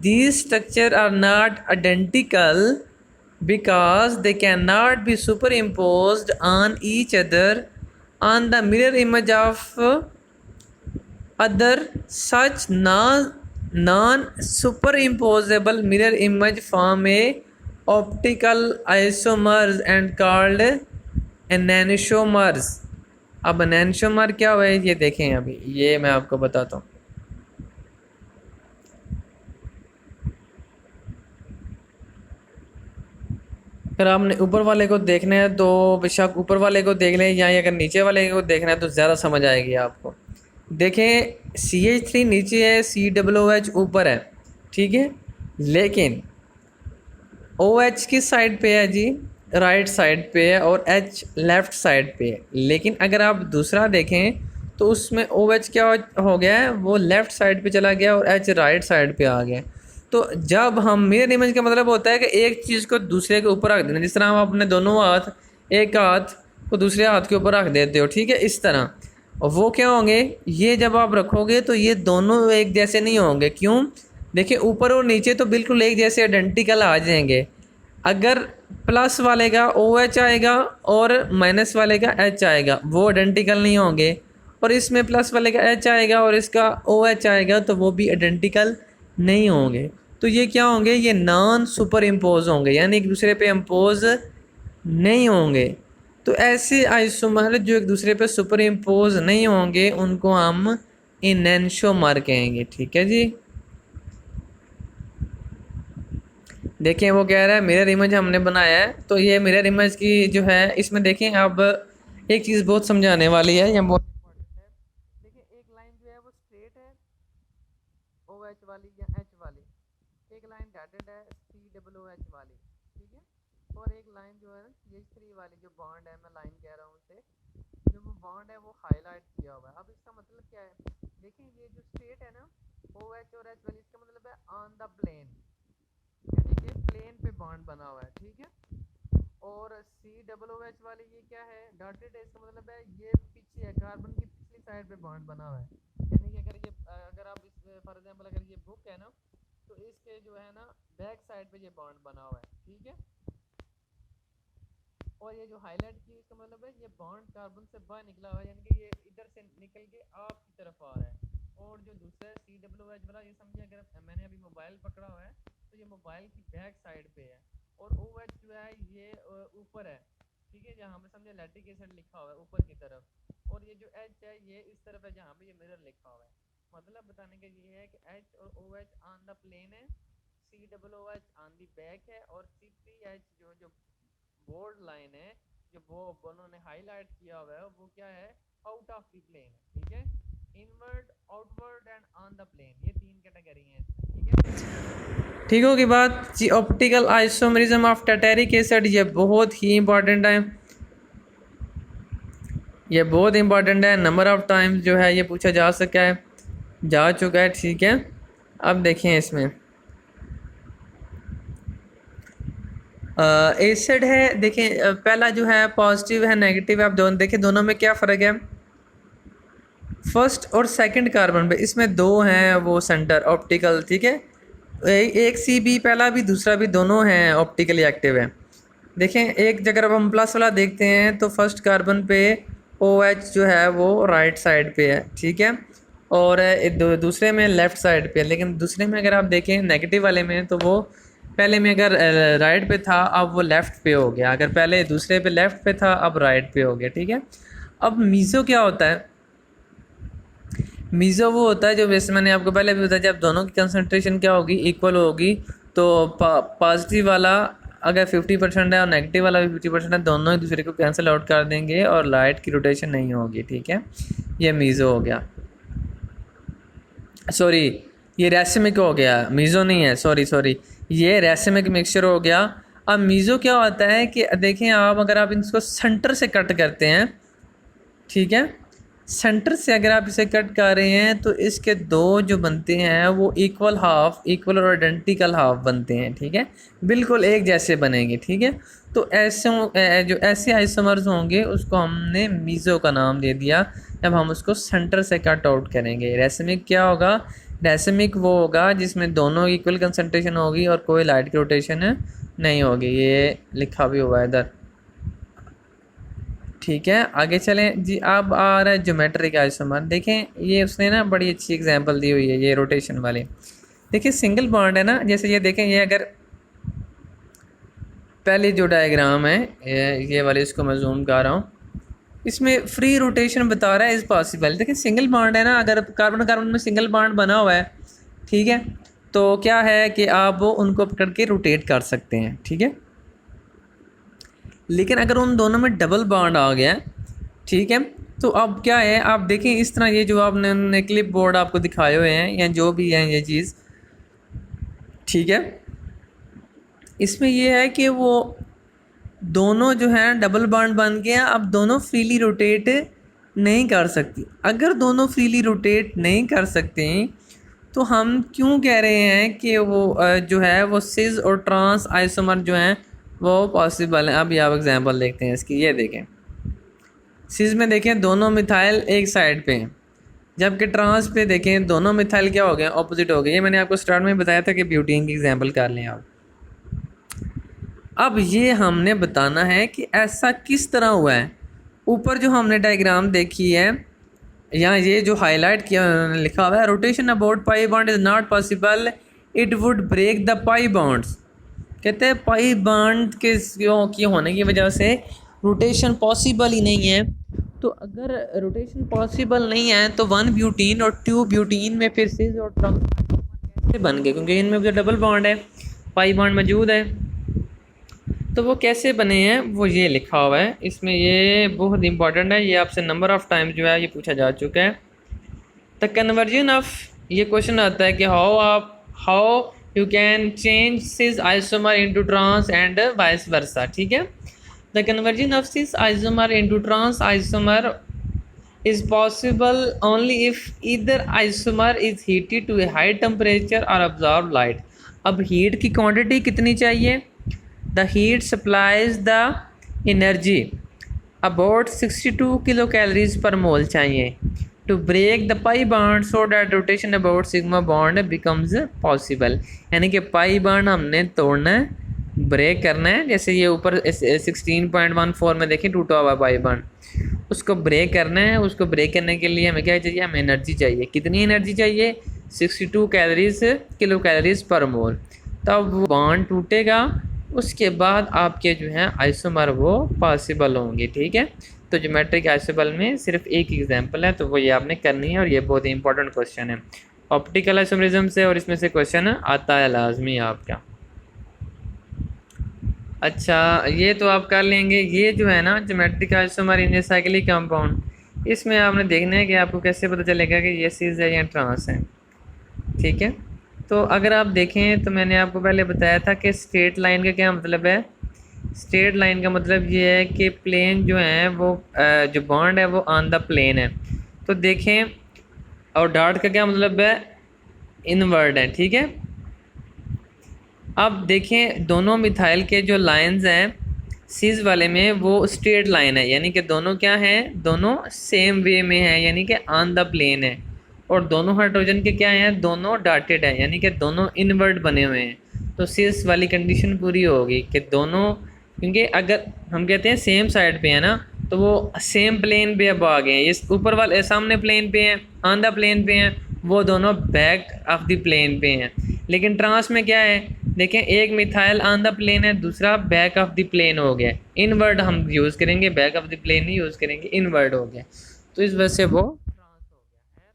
These structures are not identical because they cannot be superimposed on each other on the mirror image of other such non-superimposable mirror image form a optical isomers and called enantiomers। अब enantiomer क्या हुआ है ये देखें, अभी ये मैं आपको बताता हूँ। अगर आपने ऊपर वाले को देखना है तो बेशक ऊपर वाले को देख लें, या अगर नीचे वाले को देखना है तो ज़्यादा समझ आएगी आपको। देखें CH3 नीचे है, COOH ऊपर है, ठीक है, लेकिन OH किस साइड पे है जी, राइट साइड पे है, और H लेफ़्ट साइड पे है। लेकिन अगर आप दूसरा देखें तो उसमें OH क्या हो गया है, वो लेफ़्ट साइड पे चला गया और H राइट साइड पे आ गया। तो जब हम मिरर इमेज का मतलब होता है कि एक चीज़ को दूसरे के ऊपर रख देना, जिस तरह आप अपने दोनों हाथ, एक हाथ को दूसरे हाथ के ऊपर रख देते हो, ठीक है, इस तरह। और वो क्या होंगे, ये जब आप रखोगे तो ये दोनों एक जैसे नहीं होंगे। क्यों? देखिए ऊपर और नीचे तो बिल्कुल एक जैसे आइडेंटिकल आ जाएंगे। अगर प्लस वाले का OH आएगा और माइनस वाले का H आएगा, वो आइडेंटिकल नहीं होंगे। और इसमें प्लस वाले का H आएगा और इसका OH आएगा तो वो भी आइडेंटिकल नहीं होंगे। तो ये क्या होंगे, ये नॉन सुपर इम्पोज होंगे, यानी एक दूसरे पे इम्पोज नहीं होंगे। तो ऐसे आइसोमर जो एक दूसरे पे सुपर इम्पोज नहीं होंगे उनको हम एनेंटियोमर कहेंगे, ठीक है जी। देखें वो कह रहा है मिरर इमेज हमने बनाया है, तो ये मिरर इमेज की जो है इसमें देखें अब एक चीज़ बहुत समझाने वाली है, या बहुत इंपॉर्टेंट है। देखिए एक लाइन जो है वो स्ट्रेट है OH वाली या H वाली, एक लाइन डॉटेड है COOH वाली, ठीक है, और एक लाइन जो है ना CH3 वाली जो बॉन्ड है, मैं लाइन कह रहा हूँ उसे, जो वो बॉन्ड है वो हाईलाइट किया हुआ है। अब इसका मतलब क्या है, देखिए ये जो स्ट्रेट है ना OH और H वाली, इसका मतलब है ऑन द प्लेन, यानी कि प्लेन पे बॉन्ड बना हुआ है, ठीक है। और COOH वाली ये क्या है, डॉटेड है, इसका मतलब है ये पीछे है, कार्बन की पिछली साइड पे बॉन्ड बना हुआ है। यानी कि अगर आप इस फॉर एग्जांपल अगर ये बुक है ना तो इसके जो है ना बैक साइड पे ये बॉन्ड बना हुआ है, ठीक है। और ये जो हाईलाइट की इसका मतलब है ये बॉन्ड कार्बन से बाहर निकला हुआ है, यानी कि ये इधर से निकल के आपकी तरफ आ रहा है। और जो दूसरा COOH वाला, ये समझिए अगर मैंने अभी मोबाइल पकड़ा हुआ है तो ये मोबाइल की बैक साइड पे है, और OH जो है ये ऊपर है, ठीक है, जहाँ पे समझे लैक्टिक एसिड लिखा हुआ है ऊपर की तरफ, और ये जो H है ये इस तरफ है जहाँ पे ये मिरर लिखा हुआ है। मतलब बताने का ये है कि H और OH ऑन द प्लेन है, COOH ऑन द बैक है, और C3H जो बोर्ड लाइन है जो वो उन्होंने हाईलाइट किया हुआ है वो क्या है, आउट ऑफ द प्लेन, ठीक है, inward, outward and on the plane, ये 3 कैटेगरी हैं इसमें, ठीक है। ठीक होगी बात जी। ऑप्टिकल आइसोमरिज्म ऑफ टैटेरिक एसिड, ये बहुत ही इंपॉर्टेंट है, ये बहुत इंपॉर्टेंट है। नंबर ऑफ टाइम्स जो है ये पूछा जा चुका है, ठीक है। अब देखें इसमें एसिड है, देखें पहला जो है पॉजिटिव है, नेगेटिव है। आप दोनों देखें, दोनों में क्या फ़र्क है, फर्स्ट और सेकंड कार्बन पे इसमें 2 हैं वो सेंटर ऑप्टिकल, ठीक है। एक CB पहला भी दूसरा भी दोनों हैं ऑप्टिकली एक्टिव है। देखें एक जगह अब हम प्लस वाला देखते हैं तो फर्स्ट कार्बन पे OH जो है वो राइट साइड पे है, ठीक है, और दूसरे में लेफ़्ट साइड पे है। लेकिन दूसरे में अगर आप देखें नेगेटिव वाले में तो वो पहले में अगर राइट पे था अब वो लेफ़्ट पे हो गया, अगर पहले दूसरे पे लेफ़्ट पे था अब राइट पे हो गया, ठीक है। अब मीज़ो क्या होता है, मीज़ो वो होता है जो वैसे मैंने आपको पहले भी बताया, जब दोनों की कंसंट्रेशन क्या होगी, इक्वल होगी, तो पॉजिटिव वाला अगर 50% है और नेगेटिव वाला भी 50% है, दोनों एक दूसरे को कैंसिल आउट कर देंगे और लाइट की रोटेशन नहीं होगी, ठीक है। ये मीज़ो हो गया, सॉरी ये रेसिमिक हो गया, मीज़ो नहीं है, सॉरी ये रेसिमिक मिक्सचर हो गया। अब मीज़ो क्या होता है कि देखें आप अगर आप इसको सेंटर से कट करते हैं, ठीक है, सेंटर से अगर आप इसे कट कर रहे हैं तो इसके दो जो बनते हैं वो इक्वल हाफ, इक्वल और आइडेंटिकल हाफ बनते हैं, ठीक है, बिल्कुल एक जैसे बनेंगे, ठीक है। तो ऐसे जो ऐसे आइसोमर्स होंगे उसको हमने मीज़ो का नाम दे दिया। अब हम उसको सेंटर से कट आउट करेंगे। रेसिमिक क्या होगा? रेसिमिक वो होगा जिसमें दोनों इक्वल कंसंट्रेशन होगी और कोई लाइट की रोटेशन नहीं होगी। ये लिखा भी हुआ है इधर, ठीक है। आगे चलें जी। अब आ रहा है ज्योमेट्रिक आइसोमर। देखें ये उसने ना बड़ी अच्छी एग्जांपल दी हुई है ये रोटेशन वाली। देखिए सिंगल बॉन्ड है ना, जैसे ये देखें, ये अगर पहले जो डायग्राम है ये वाले, इसको मैं जूम कर रहा हूँ, इसमें फ्री रोटेशन बता रहा है इज पॉसिबल। देखिए सिंगल बॉन्ड है ना, अगर कार्बन कार्बन में सिंगल बॉन्ड बना हुआ है, ठीक है, तो क्या है कि आप उनको पकड़ के रोटेट कर सकते हैं, ठीक है। लेकिन अगर उन दोनों में डबल बॉन्ड आ गया, ठीक है, तो अब क्या है, आप देखें इस तरह ये जो आपने क्लिप बोर्ड आपको दिखाए हुए हैं या जो भी है ये चीज़, ठीक है, इसमें ये है कि वो दोनों जो है डबल बॉन्ड बन गया, अब दोनों फ्रीली रोटेट नहीं कर सकती। अगर दोनों फ्रीली रोटेट नहीं कर सकते तो हम क्यों कह रहे हैं कि वो जो है वो सिस और ट्रांस आइसोमर जो हैं वो पॉसिबल हैं। अब ये आप एग्जांपल देखते हैं इसकी। ये देखें सिस में देखें दोनों मिथाइल एक साइड पे हैं, जबकि ट्रांस पे देखें दोनों मिथाइल क्या हो गए, ऑपोजिट हो गए। ये मैंने आपको स्टार्ट में बताया था कि ब्यूटीन की एग्जांपल कर लें आप। अब ये हमने बताना है कि ऐसा किस तरह हुआ है। ऊपर जो हमने डायग्राम देखी है, यहाँ ये जो हाईलाइट किया उन्होंने लिखा हुआ है, rotation about pi bond is not possible, it would break the pi bonds. कहते हैं पाई बॉन्ड के की होने की वजह से रोटेशन पॉसिबल ही नहीं है। तो अगर रोटेशन पॉसिबल नहीं है तो वन ब्यूटीन और टू ब्यूटीन में फिर सिस और ट्रांस कैसे बन गए? क्योंकि इनमें जो डबल बॉन्ड है, पाई बॉन्ड मौजूद है, तो वो कैसे बने हैं वो ये लिखा हुआ है इसमें। ये बहुत इंपॉर्टेंट है, ये आपसे नंबर ऑफ़ टाइम जो है ये पूछा जा चुका है। द कन्वर्जन ऑफ, ये क्वेश्चन आता है कि how you can change cis isomer into trans and vice versa, ठीक है। The conversion of cis isomer into trans isomer is possible only if either isomer is heated to a high temperature or absorb light। अब हीट की क्वांटिटी कितनी चाहिए? The heat supplies the energy about 62 kilocalories per mole चाहिए to break the pi bond so that rotation about sigma bond becomes possible। यानी कि पाई बॉन्ड हमने तोड़ना है, ब्रेक करना है। जैसे ये ऊपर 16.14 में देखें टूटा हुआ पाई बॉन्ड, उसको ब्रेक करना है। उसको ब्रेक करने के लिए हमें क्या चाहिए? हमें एनर्जी चाहिए। कितनी एनर्जी चाहिए? 62 किलो कैलोरीज पर मोल। तब वो बॉन्ड टूटेगा, उसके बाद आपके जो हैं आइसोमर वो पॉसिबल होंगे, ठीक है। तो ज्योमेट्रिक आइसोमर में सिर्फ एक एग्जांपल है, तो वो ये आपने करनी है और ये बहुत ही इंपॉर्टेंट क्वेश्चन है ऑप्टिकल आइसोमरिज्म से, और इसमें से क्वेश्चन आता है लाजमी आपका। अच्छा ये तो आप कर लेंगे। ये जो है ना geometric isomer in a cyclic compound, इसमें आपने देखना है कि आपको कैसे पता चलेगा कि ये सिस है या ट्रांस है, ठीक है। तो अगर आप देखें तो मैंने आपको पहले बताया था कि स्ट्रेट लाइन का क्या मतलब है। स्ट्रेट लाइन का मतलब ये है कि प्लेन जो है वो जो बॉन्ड है वो ऑन द प्लेन है। तो देखें, और डॉट का क्या मतलब है? इनवर्ड है, ठीक है। अब देखें दोनों मिथाइल के जो लाइंस हैं सीज वाले में वो स्ट्रेट लाइन है, यानी कि दोनों क्या हैं? दोनों सेम वे में हैं, यानी कि ऑन द प्लेन है। और दोनों हाइड्रोजन के क्या हैं? दोनों डॉटेड हैं, यानी कि दोनों इनवर्ट बने हुए हैं। तो सीज वाली कंडीशन पूरी होगी कि दोनों, क्योंकि अगर हम कहते हैं सेम साइड पे है ना, तो वो सेम प्लेन पे अब आ गए हैं। इस ऊपर वाले सामने प्लेन पे हैं, ऑन द प्लेन पे हैं, वो दोनों बैक ऑफ द प्लेन पे हैं। लेकिन ट्रांस में क्या है? देखें एक मिथाइल ऑन द प्लेन है, दूसरा बैक ऑफ द प्लेन हो गया। इनवर्ड हम यूज़ करेंगे, बैक ऑफ द प्लेन नहीं यूज़ करेंगे, इनवर्ड हो गया। तो इस वजह से वो ट्रांस हो गया है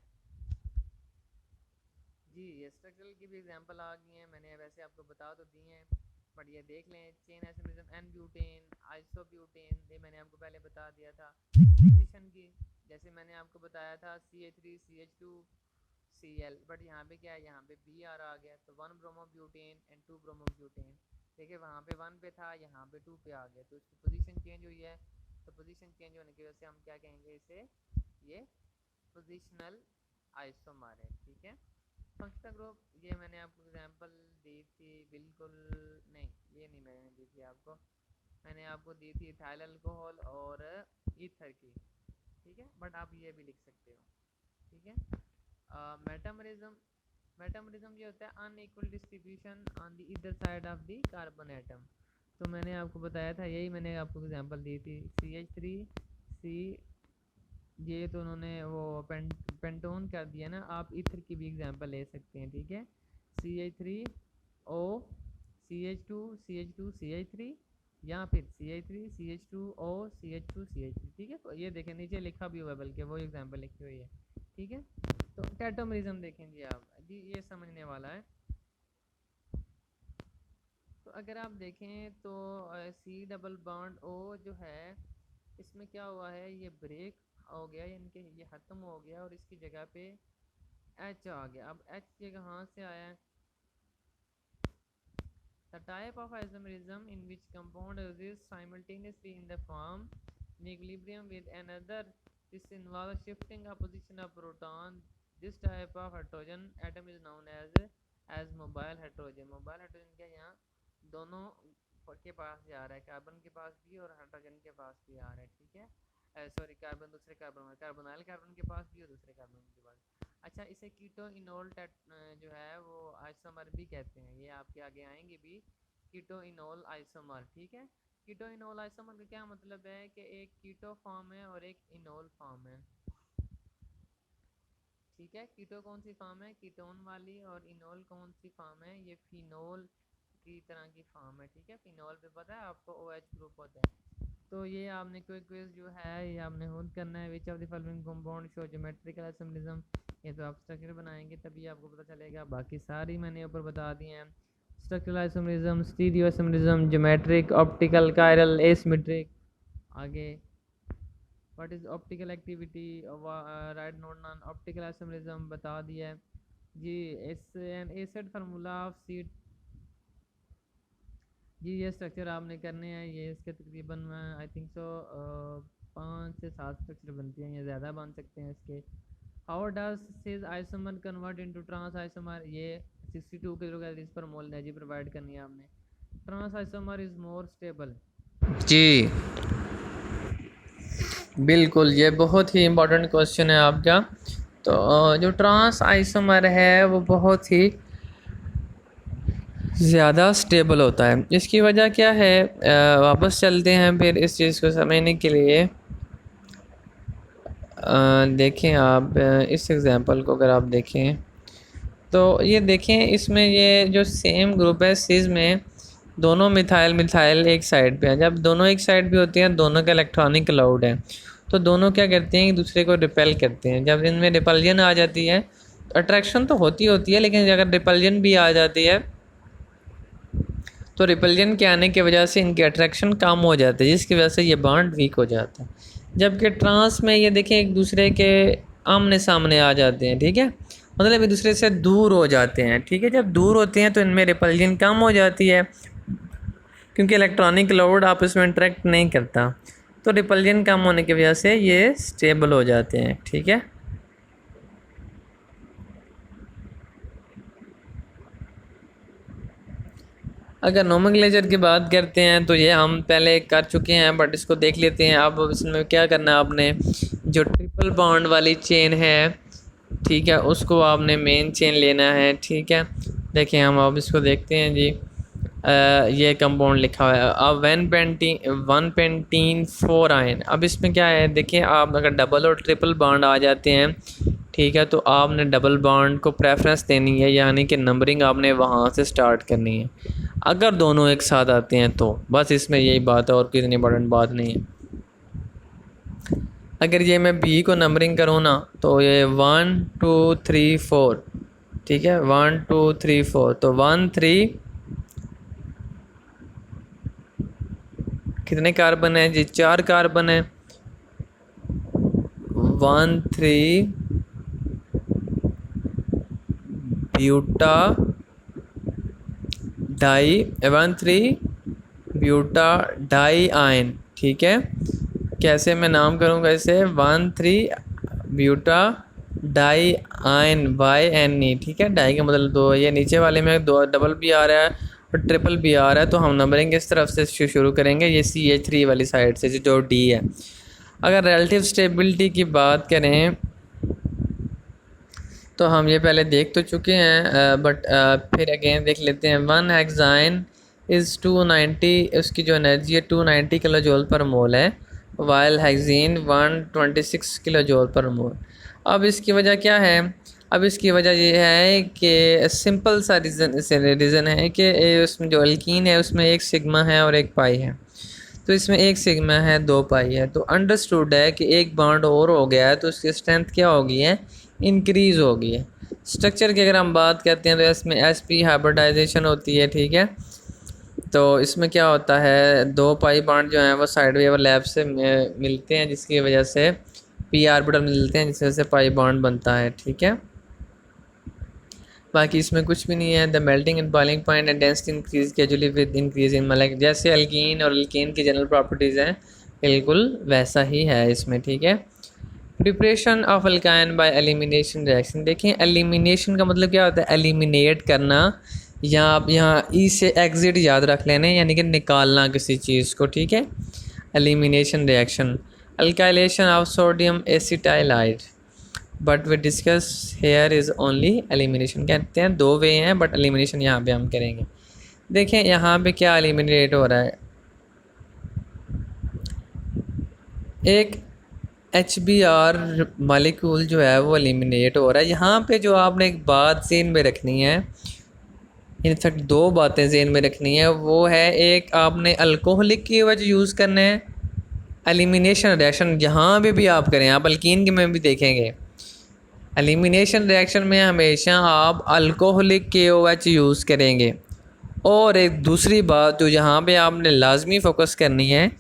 जी। ये स्ट्रक्चरल की भी एग्जांपल आ गई हैं, मैंने वैसे आपको बता तो दी हैं, बट ये देख लें। Chain isomerism n butane, isobutane, ये मैंने आपको पहले बता दिया था। पोजीशन की जैसे मैंने आपको बताया था CH3CH2 Cl, बट यहाँ पे क्या है? यहाँ पे Br आ गया, तो 1 ब्रोमोब्यूटेन एंड 2 ब्रोमोब्यूटेन। देखिए वहाँ पे 1 पे था, यहाँ पे 2 पे आ गया, तो इसकी पोजीशन चेंज हुई है। तो पोजीशन चेंज होने की वजह से हम क्या कहेंगे? इसे ये पोजिशनल आइसोमर है, ठीक है। फंक्शनल ग्रुप ये मैंने आपको एग्जांपल दी थी, बिल्कुल नहीं ये नहीं मैंने दी थी आपको, मैंने आपको दी थी इथाइल अल्कोहल और ईथर की, ठीक है, बट आप ये भी लिख सकते हो, ठीक है। मेटामरिज्म ये होता है unequal distribution on the either side of the carbon atom. तो मैंने आपको बताया था, यही मैंने आपको एग्जांपल दी थी, CH3C, ये तो उन्होंने वो पेंटोन कर दिया ना, आप ईथर की भी एग्जांपल ले सकते हैं, ठीक है। CH3O CH2 CH2 CH3 या फिर CH3 CH2O CH2 CH3, ठीक है। तो ये देखें नीचे लिखा भी हुआ है, बल्कि वो एग्जांपल लिखी हुई है, ठीक है। तो टेट्रामेरिज्म देखें जी आप जी, ये समझने वाला है। तो अगर आप देखें तो C डबल बॉन्ड O जो है, इसमें क्या हुआ है, ये ब्रेक हो गया, इनके ये ख़त्म हो गया और इसकी जगह पे H आ गया। अब H ये कहाँ से आया है? The type of isomerism in which compound exists simultaneously in the form in equilibrium with another, this involves shifting of position of proton. This type of hydrogen atom is known as mobile hydrogen. Mobile hydrogen क्या यहाँ दोनों के पास जा रहा है, कार्बन के पास भी और हाइड्रोजन के पास भी आ रहा है, ठीक है। सॉरी, कार्बन दूसरे कार्बोनाइल कार्बन के पास भी और दूसरे कार्बन के पास। अच्छा, इसे कीटो इनोल जो है वो आइसोमर भी कहते हैं, ये आपके आगे आएंगे भी, कीटो इनोल आइसोमर, ठीक है। कीटो इनोल आइसोमर का क्या मतलब है कि एक कीटो फॉर्म है और एक इनोल फॉर्म है, ठीक है। कीटो कौन सी फॉर्म है, कीटोन वाली, और इनोल कौन सी फॉर्म है, ये फिनोल की तरह की फॉर्म है, ठीक है। फिनोल पे पता है आपको OH ग्रुप होता है। तो ये आपने कोई क्विज जो है ये आपने खुद करना है। Which of the following compound show geometrical isomerism, ये तो आप स्ट्रक्चर बनाएंगे तभी आपको पता चलेगा, बाकी सारी मैंने ऊपर बता दी हैं। Structural isomerism, stereo isomerism, geometric, optical, chiral, asymmetric. आगे what is optical activity, right note on optical isomerism बता दिया है जी। An acid formula of seat जी, ये स्ट्रक्चर आपने करने हैं, ये इसके तकरीबन आई थिंक सो 5 से 7 स्ट्रक्चर बनती हैं, ये ज़्यादा बन सकते हैं इसके। How does cis isomer convert into trans isomer, ये 62 किलोकैलोरीज पर मोल एनर्जी प्रोवाइड करनी है आपने। Trans isomer is more stable जी, बिल्कुल, ये बहुत ही इम्पोर्टेंट क्वेश्चन है आपका। तो जो ट्रांस आइसोमर है वो बहुत ही ज़्यादा स्टेबल होता है। इसकी वजह क्या है, वापस चलते हैं फिर इस चीज़ को समझने के लिए। देखें आप इस एग्ज़ाम्पल को अगर आप देखें तो ये देखें, इसमें ये जो सेम ग्रुप है सिस में दोनों मिथाइल एक साइड पे है। जब दोनों एक साइड पे होते हैं, दोनों का इलेक्ट्रॉनिक अलाउड है, तो दोनों क्या करते हैं, एक दूसरे को रिपेल करते हैं। जब इनमें रिपल्जन आ जाती है, तो अट्रैक्शन तो होती है, लेकिन अगर रिपल्जन भी आ जाती है तो रिपल्जन के आने की वजह से इनकी अट्रैक्शन कम हो जाती है, जिसकी वजह से ये बॉन्ड वीक हो जाता है। जबकि ट्रांस में ये देखें एक दूसरे के आमने सामने आ जाते हैं, ठीक है, मतलब एक दूसरे से दूर हो जाते हैं, ठीक है। जब दूर होते हैं तो इनमें रिपल्जन कम हो जाती है, क्योंकि इलेक्ट्रॉनिक लोड आपस में इंटरेक्ट नहीं करता, तो रिपल्जन कम होने की वजह से ये स्टेबल हो जाते हैं, ठीक है। अगर नोमेनक्लेचर की बात करते हैं तो ये हम पहले कर चुके हैं, बट इसको देख लेते हैं। अब इसमें क्या करना है, आपने जो ट्रिपल बॉन्ड वाली चेन है, ठीक है, उसको आपने मेन चेन लेना है, ठीक है। देखिए हम अब इसको देखते हैं जी। ये कंपाउंड लिखा हुआ है अब 1 पेंटीन 4 आयन। अब इसमें क्या है, देखिए आप अगर डबल और ट्रिपल बॉन्ड आ जाते हैं, ठीक है, तो आपने डबल बॉन्ड को प्रेफरेंस देनी है, यानी कि नंबरिंग आपने वहाँ से स्टार्ट करनी है। अगर दोनों एक साथ आते हैं तो बस इसमें यही बात है, और कोई इंपॉर्टेंट बात नहीं है। अगर ये मैं बी को नंबरिंग करूँ ना, तो ये 1 2 3 4, ठीक है, 1 2 3 4, तो 1 3 कितने कार्बन है जी, 4 कार्बन है। 1 3 buta di 1 3 buta die ion, ठीक है। कैसे मैं नाम करूँगा इसे, 1 3 ब्यूटा डाई आयन YNE, ठीक है, डाई का मतलब दो, ये नीचे वाले में दो डबल भी आ रहा है और ट्रिपल भी आ रहा है, तो हम नंबरिंग इस तरफ से शुरू करेंगे, ये CH3 वाली साइड से जो D है। अगर रिलेटिव स्टेबिलिटी की बात करें तो हम ये पहले देख तो चुके हैं, बट फिर अगेन देख लेते हैं। 1 हेक्साइन इज़ 290, उसकी जो एनर्जी है 290 किलो जूल पर मोल है, वाइल हेक्सीन 126 किलो जूल पर मोल। अब इसकी वजह क्या है? अब इसकी वजह ये है कि सिंपल सा रीज़न है कि उसमें जो अल्कीन है उसमें एक सिग्मा है और एक पाई है, तो इसमें एक सिग्मा है 2 पाई है, तो अंडरस्टूड है कि एक बॉन्ड और हो गया है तो उसकी स्ट्रेंथ क्या होगी है, इंक्रीज़ होगी है। स्ट्रक्चर की अगर हम बात करते हैं तो इसमें sp हाइब्रिडाइजेशन होती है, ठीक है। तो इसमें क्या होता है, 2 पाई बॉन्ड जो हैं वो साइड वे ओवरलैप से मिलते हैं, जिसकी वजह से p ऑर्बिटल मिलते हैं, जिसकी वजह से पाई बॉन्ड बनता है, ठीक है। बाकी इसमें कुछ भी नहीं है। The melting and boiling point and density increase casually with increase in, मतलब जैसे अल्कीन और अल्कीन की जनरल प्रॉपर्टीज़ हैं बिल्कुल वैसा ही है इसमें, ठीक है। Preparation of alkyne by elimination reaction, देखिए एलिमिनेशन का मतलब क्या होता है, एलिमिनेट करना, या आप यहाँ ई से एग्जिट याद रख लेने, यानी कि निकालना किसी चीज़ को, ठीक है। Elimination reaction, alkylation of sodium acetylide, but we discuss here is only elimination. कहते हैं 2 वे हैं, बट एलिमिनेशन यहाँ पे हम करेंगे। देखें यहाँ पे क्या एलिमिनेट हो रहा है, एक HBr मालिक्यूल जो है वो एलिमिनेट हो रहा है। यहाँ पे जो आपने एक बात ज़हन में रखनी है, इनफैक्ट 2 बातें ज़हन में रखनी है, वो है एक आपने अल्कोहलिक की वजह यूज़ करना है, एलिमिनेशन रिएक्शन जहाँ भी आप करें, आप अल्कीन के में भी देखेंगे, एलिमिनेशन रिएक्शन में हमेशा आप अल्कोहलिक KOH यूज़ करेंगे। और एक दूसरी बात जो यहाँ पे आपने लाजमी फोकस करनी है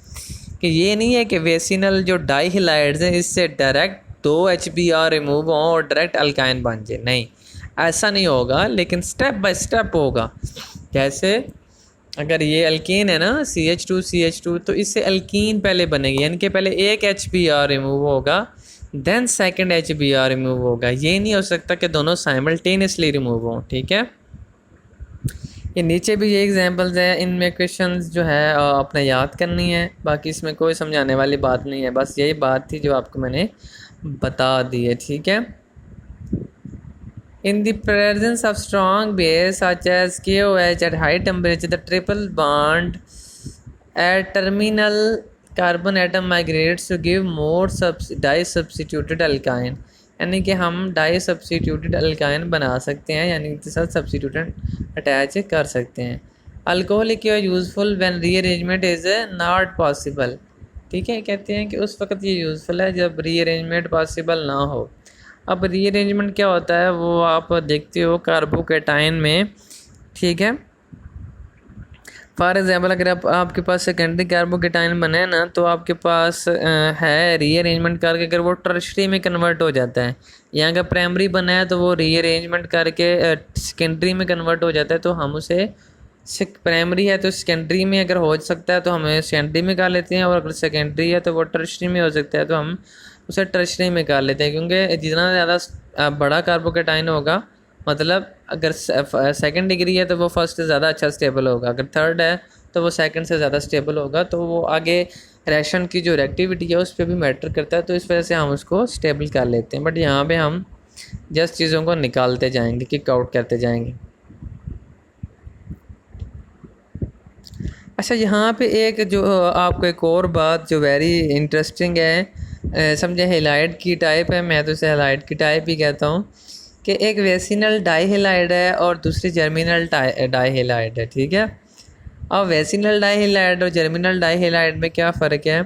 कि ये नहीं है कि वेसिनल जो डाई हैलाइड्स हैं इससे डायरेक्ट 2 HBr रिमूव हों और डायरेक्ट अल्काइन बन जाए, नहीं, ऐसा नहीं होगा, लेकिन स्टेप बाय स्टेप होगा। जैसे अगर ये अल्कीन है ना CH2 तो इससे अल्कीन पहले बनेगी, यानी कि पहले एक HBr रिमूव होगा, देन सेकंड HBr रिमूव होगा। ये नहीं हो सकता कि दोनों साइमल्टेनियसली रिमूव हों, ठीक है। ये नीचे भी ये एग्जांपल्स हैं, इनमें क्वेश्चंस जो है आपने याद करनी है, बाकी इसमें कोई समझाने वाली बात नहीं है, बस यही बात थी जो आपको मैंने बता दी है, ठीक है। In the presence of strong base such as KOH at high temperature, the triple bond at terminal carbon atom migrates to give more di-substituted alkyne, यानी कि हम डाई सब्सिट्यूटेड अल्काइन बना सकते हैं, यानी इसके साथ सब्सिट्यूटेंट अटैच कर सकते हैं। Alcoholic useful when rearrangement is not possible, ठीक है। कहते हैं कि उस वक्त ये यूज़फुल है जब रीअरेंजमेंट पॉसिबल ना हो। अब रीअरेंजमेंट क्या होता है वो आप देखते हो कार्बोकैटायन में, ठीक है। फॉर एग्जांपल अगर आपके पास सेकेंडरी कार्बोकैटायन बने ना, तो आपके पास है रीअरेंजमेंट करके अगर वो टर्शरी में कन्वर्ट हो जाता है, यहाँ का प्राइमरी बना है तो वो रीअरेंजमेंट करके सेकेंडरी में कन्वर्ट हो जाता है, तो हम उसे प्राइमरी है तो सेकेंडरी में अगर हो सकता है तो हमें सेकेंडरी में कर लेते हैं, और अगर सेकेंडरी है तो वो टर्शरी में हो सकता है तो हम उसे टर्शरी में कर लेते हैं, क्योंकि जितना ज़्यादा बड़ा कार्बोकैटायन होगा, मतलब अगर सेकंड डिग्री है तो वो फर्स्ट से ज़्यादा अच्छा स्टेबल होगा, अगर थर्ड है तो वो सेकंड से ज़्यादा स्टेबल होगा, तो वो आगे रिएक्शन की जो रिएक्टिविटी है उस पर भी मैटर करता है, तो इस वजह से हम उसको स्टेबल कर लेते हैं। बट यहाँ पे हम जस्ट चीज़ों को निकालते जाएंगे, किक आउट करते जाएंगे। अच्छा, यहाँ पे एक जो आपको एक और बात जो वेरी इंटरेस्टिंग है, समझे हेलाइड की टाइप है, मैं तो इसे हेलाइड की टाइप ही कहता हूँ, कि एक वेसिनल डाईहेलाइड है और दूसरी जर्मिनल डाईहेलाइड है, ठीक है। अब वेसिनल डाईहेलाइड और जर्मिनल डाईहेलाइड में क्या फ़र्क है,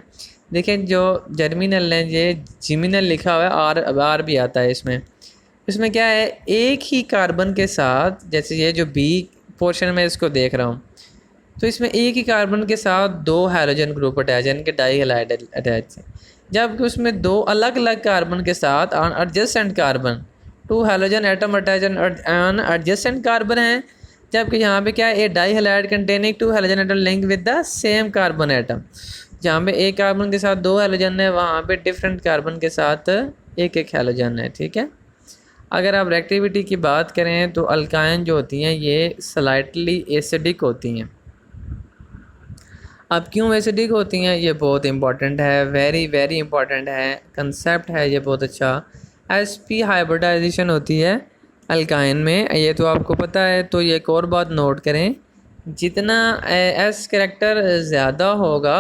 देखें जो जर्मिनल है ये जिमिनल लिखा हुआ है, आर भी आता है इसमें क्या है, एक ही कार्बन के साथ, जैसे ये जो बी पोर्शन में इसको देख रहा हूँ, तो इसमें एक ही कार्बन के साथ 2 हाइड्रोजन ग्रुप अटैच है, यानी कि डाईहेलाइड अटैच है, जबकि उसमें 2 अलग अलग कार्बन के साथ adjacent carbon 2 hydrogen atom attach on adjacent carbon है, जबकि यहाँ पे क्या है, a dihalide containing 2 hydrogen atom link with the same carbon atom, जहाँ पे एक कार्बन के साथ 2 हाइड्रोजन है, वहाँ पे डिफरेंट कार्बन के साथ एक हाइड्रोजन है, ठीक है। अगर आप रिएक्टिविटी की बात करें तो अल्काइन जो होती हैं ये स्लाइटली एसिडिक होती हैं। अब क्यों एसिडिक होती हैं, ये बहुत इंपॉर्टेंट है, वेरी वेरी इंपॉर्टेंट है, कंसेप्ट है ये बहुत अच्छा। sp हाइब्रिडाइजेशन होती है अल्काइन में, ये तो आपको पता है। तो ये एक और बात नोट करें, जितना s कैरेक्टर ज़्यादा होगा,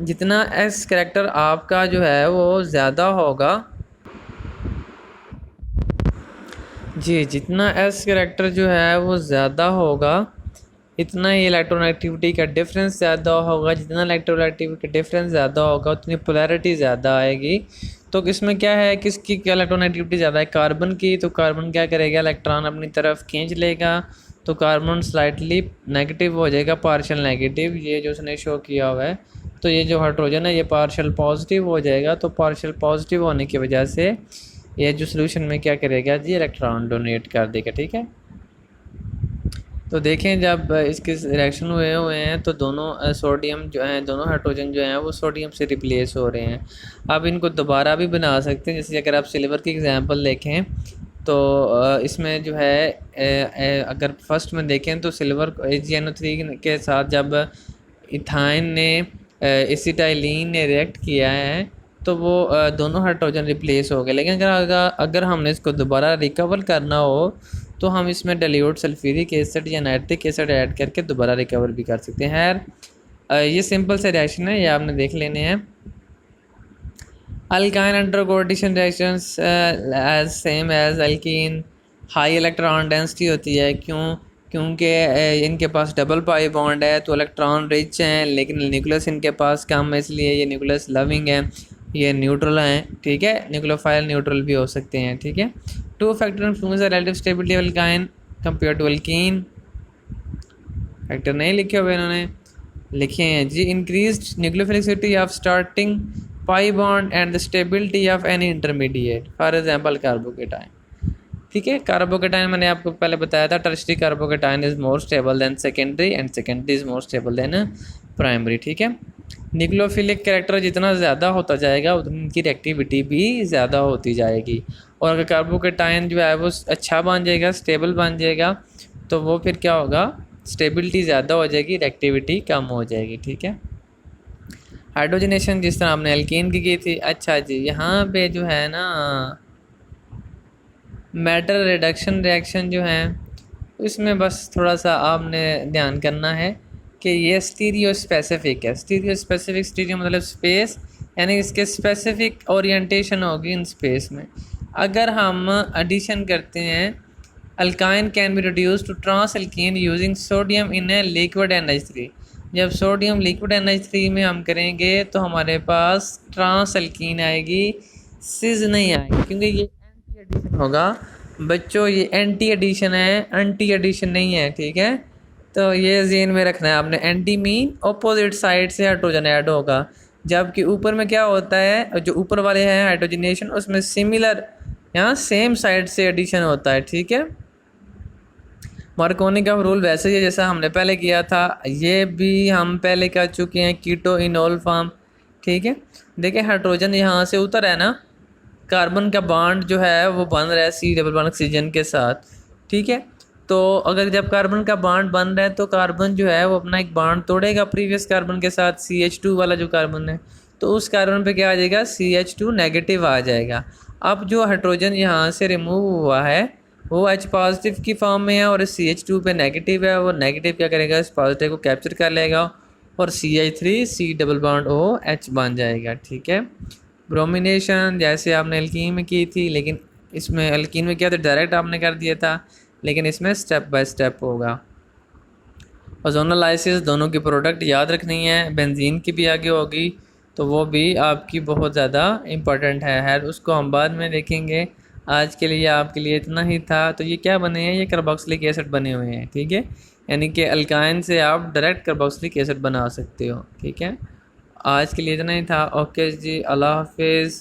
जितना s कैरेक्टर आपका जो है वो ज़्यादा होगा जी, जितना s कैरेक्टर जो है वो ज़्यादा होगा, इतना ही इलेक्ट्रोनेगेटिविटी का डिफरेंस ज़्यादा होगा। जितना इलेक्ट्रोनेगेटिविटी का डिफरेंस ज़्यादा होगा उतनी पोलैरिटी ज़्यादा आएगी। तो इसमें क्या है, किसकी क्या इलेक्ट्रोनेगेटिविटी ज़्यादा है, कार्बन की। तो कार्बन क्या करेगा, इलेक्ट्रॉन अपनी तरफ खींच लेगा, तो कार्बन स्लाइटली नेगेटिव हो जाएगा, पार्शियल नेगेटिव, ये जो उसने शो किया हुआ है। तो ये जो हाइड्रोजन है ये पार्शियल पॉजिटिव हो जाएगा। तो पार्शियल पॉजिटिव होने की वजह से ये जो सोल्यूशन में क्या करेगा जी, इलेक्ट्रॉन डोनेट कर देगा। ठीक है, तो देखें जब इसके रिएक्शन हुए हैं तो दोनों सोडियम जो हैं, दोनों हाइड्रोजन जो हैं वो सोडियम से रिप्लेस हो रहे हैं। अब इनको दोबारा भी बना सकते हैं, जैसे अगर आप सिल्वर की एग्जांपल देखें तो इसमें जो है अगर फर्स्ट में देखें तो सिल्वर AgNO3 के साथ जब इथाइन ने एसिटाइलिन ने रिएक्ट किया है तो वो दोनों हाइड्रोजन रिप्लेस हो गए। लेकिन अगर हमने इसको दोबारा रिकवर करना हो तो हम इसमें डाइल्यूट सल्फ्यूरिक एसिड या नाइट्रिक एसिड ऐड करके दोबारा रिकवर भी कर सकते हैं। खैर ये सिंपल से रिएक्शन है, ये आपने देख लेने हैं। Alkyne undergo addition reactions as same as alkene, high electron density होती है। क्योंकि इनके पास डबल पाई बॉन्ड है तो इलेक्ट्रॉन रिच हैं, लेकिन न्यूक्लियस इनके पास कम है, इसलिए ये न्यूक्लियस लविंग है, ये न्यूट्रल हैं। ठीक है, न्यूक्लियोफाइल न्यूट्रल भी हो सकते हैं। ठीक है, 2 factor influence the relative stability of alkyne compare to alkene. Factor नहीं लिखे हुए इन्होंने, लिखे हैं जी, increased nucleophilicity of starting pi bond and the stability of any intermediate, for example carbocation. ठीक है, कार्बोकेटाइन मैंने आपको पहले बताया था, tertiary carbocation is more stable than secondary and secondary is more stable than primary. ठीक है, न्यूक्लियोफिलिक कैरेक्टर जितना ज़्यादा होता जाएगा उतनी इनकी रिएक्टिविटी भी ज़्यादा होती जाएगी। और अगर कार्बोकेटाइन जो है वो अच्छा बन जाएगा, स्टेबल बन जाएगा, तो वो फिर क्या होगा, स्टेबिलिटी ज़्यादा हो जाएगी, रिएक्टिविटी कम हो जाएगी। ठीक है, हाइड्रोजनेशन जिस तरह आपने एल्कीन की थी। अच्छा जी, यहाँ पे जो है ना मेटल रिडक्शन रिएक्शन जो है इसमें बस थोड़ा सा आपने ध्यान करना है कि ये स्टीरियो स्पेसिफिक है। स्टीरियो स्पेसिफिक, स्टीरियो मतलब स्पेस, यानी इसके स्पेसिफिक ओरिएंटेशन होगी इन स्पेस में। अगर हम एडिशन करते हैं, alkyne can be reduce to trans alkene using sodium in a liquid NH3। जब सोडियम लिक्विड NH3 में हम करेंगे तो हमारे पास ट्रांस अल्कीन आएगी, सिज नहीं आएगी, क्योंकि ये एंटी एडिशन होगा बच्चों, ये एंटी एडिशन है, एंटी एडिशन नहीं है। ठीक है, तो ये ज़हन में रखना है आपने। एंटी मीन ऑपोजिट साइड से हाइड्रोजन ऐड होगा, जबकि ऊपर में क्या होता है, जो ऊपर वाले हैं हाइड्रोजनेशन, उसमें सिमिलर यहाँ सेम साइड से एडिशन होता है। ठीक है, मार्कोनी का रूल वैसे ही है जैसा हमने पहले किया था, ये भी हम पहले कर चुके हैं, कीटो इनोल फॉर्म। ठीक है, देखिए हाइड्रोजन यहाँ से उतर है ना, कार्बन का बॉन्ड जो है वो बन रहा है C डबल बॉन्ड ऑक्सीजन के साथ। ठीक है, तो अगर जब कार्बन का बॉन्ड बन रहा है तो कार्बन जो है वो अपना एक बॉन्ड तोड़ेगा प्रीवियस कार्बन के साथ, CH2 वाला जो कार्बन है, तो उस कार्बन पे क्या आ जाएगा, CH2 नेगेटिव आ जाएगा। अब जो हाइड्रोजन यहाँ से रिमूव हुआ है वो H पॉजिटिव की फॉर्म में है और CH2 पे नेगेटिव है, वो नेगेटिव क्या करेगा, इस पॉजिटिव को कैप्चर कर लेगा और CH3 C double bond OH बन जाएगा। ठीक है, ब्रोमिनेशन जैसे आपने एल्कीन में की थी, लेकिन इसमें एल्कीन में क्या था, डायरेक्ट आपने कर दिया था, लेकिन इसमें स्टेप बाय स्टेप होगा। ओजोनोलाइसिस दोनों की प्रोडक्ट याद रखनी है, बेंजीन की भी आगे होगी, तो वो भी आपकी बहुत ज़्यादा इम्पोर्टेंट है, उसको हम बाद में देखेंगे। आज के लिए आपके लिए इतना ही था। तो ये क्या बने हैं, ये कार्बोक्सिलिक एसिड बने हुए हैं। ठीक है, यानी कि अल्काइन से आप डायरेक्ट कार्बोक्सिलिक एसिड बना सकते हो। ठीक है, आज के लिए इतना ही था। ओके जी, अल्लाह हाफिज़।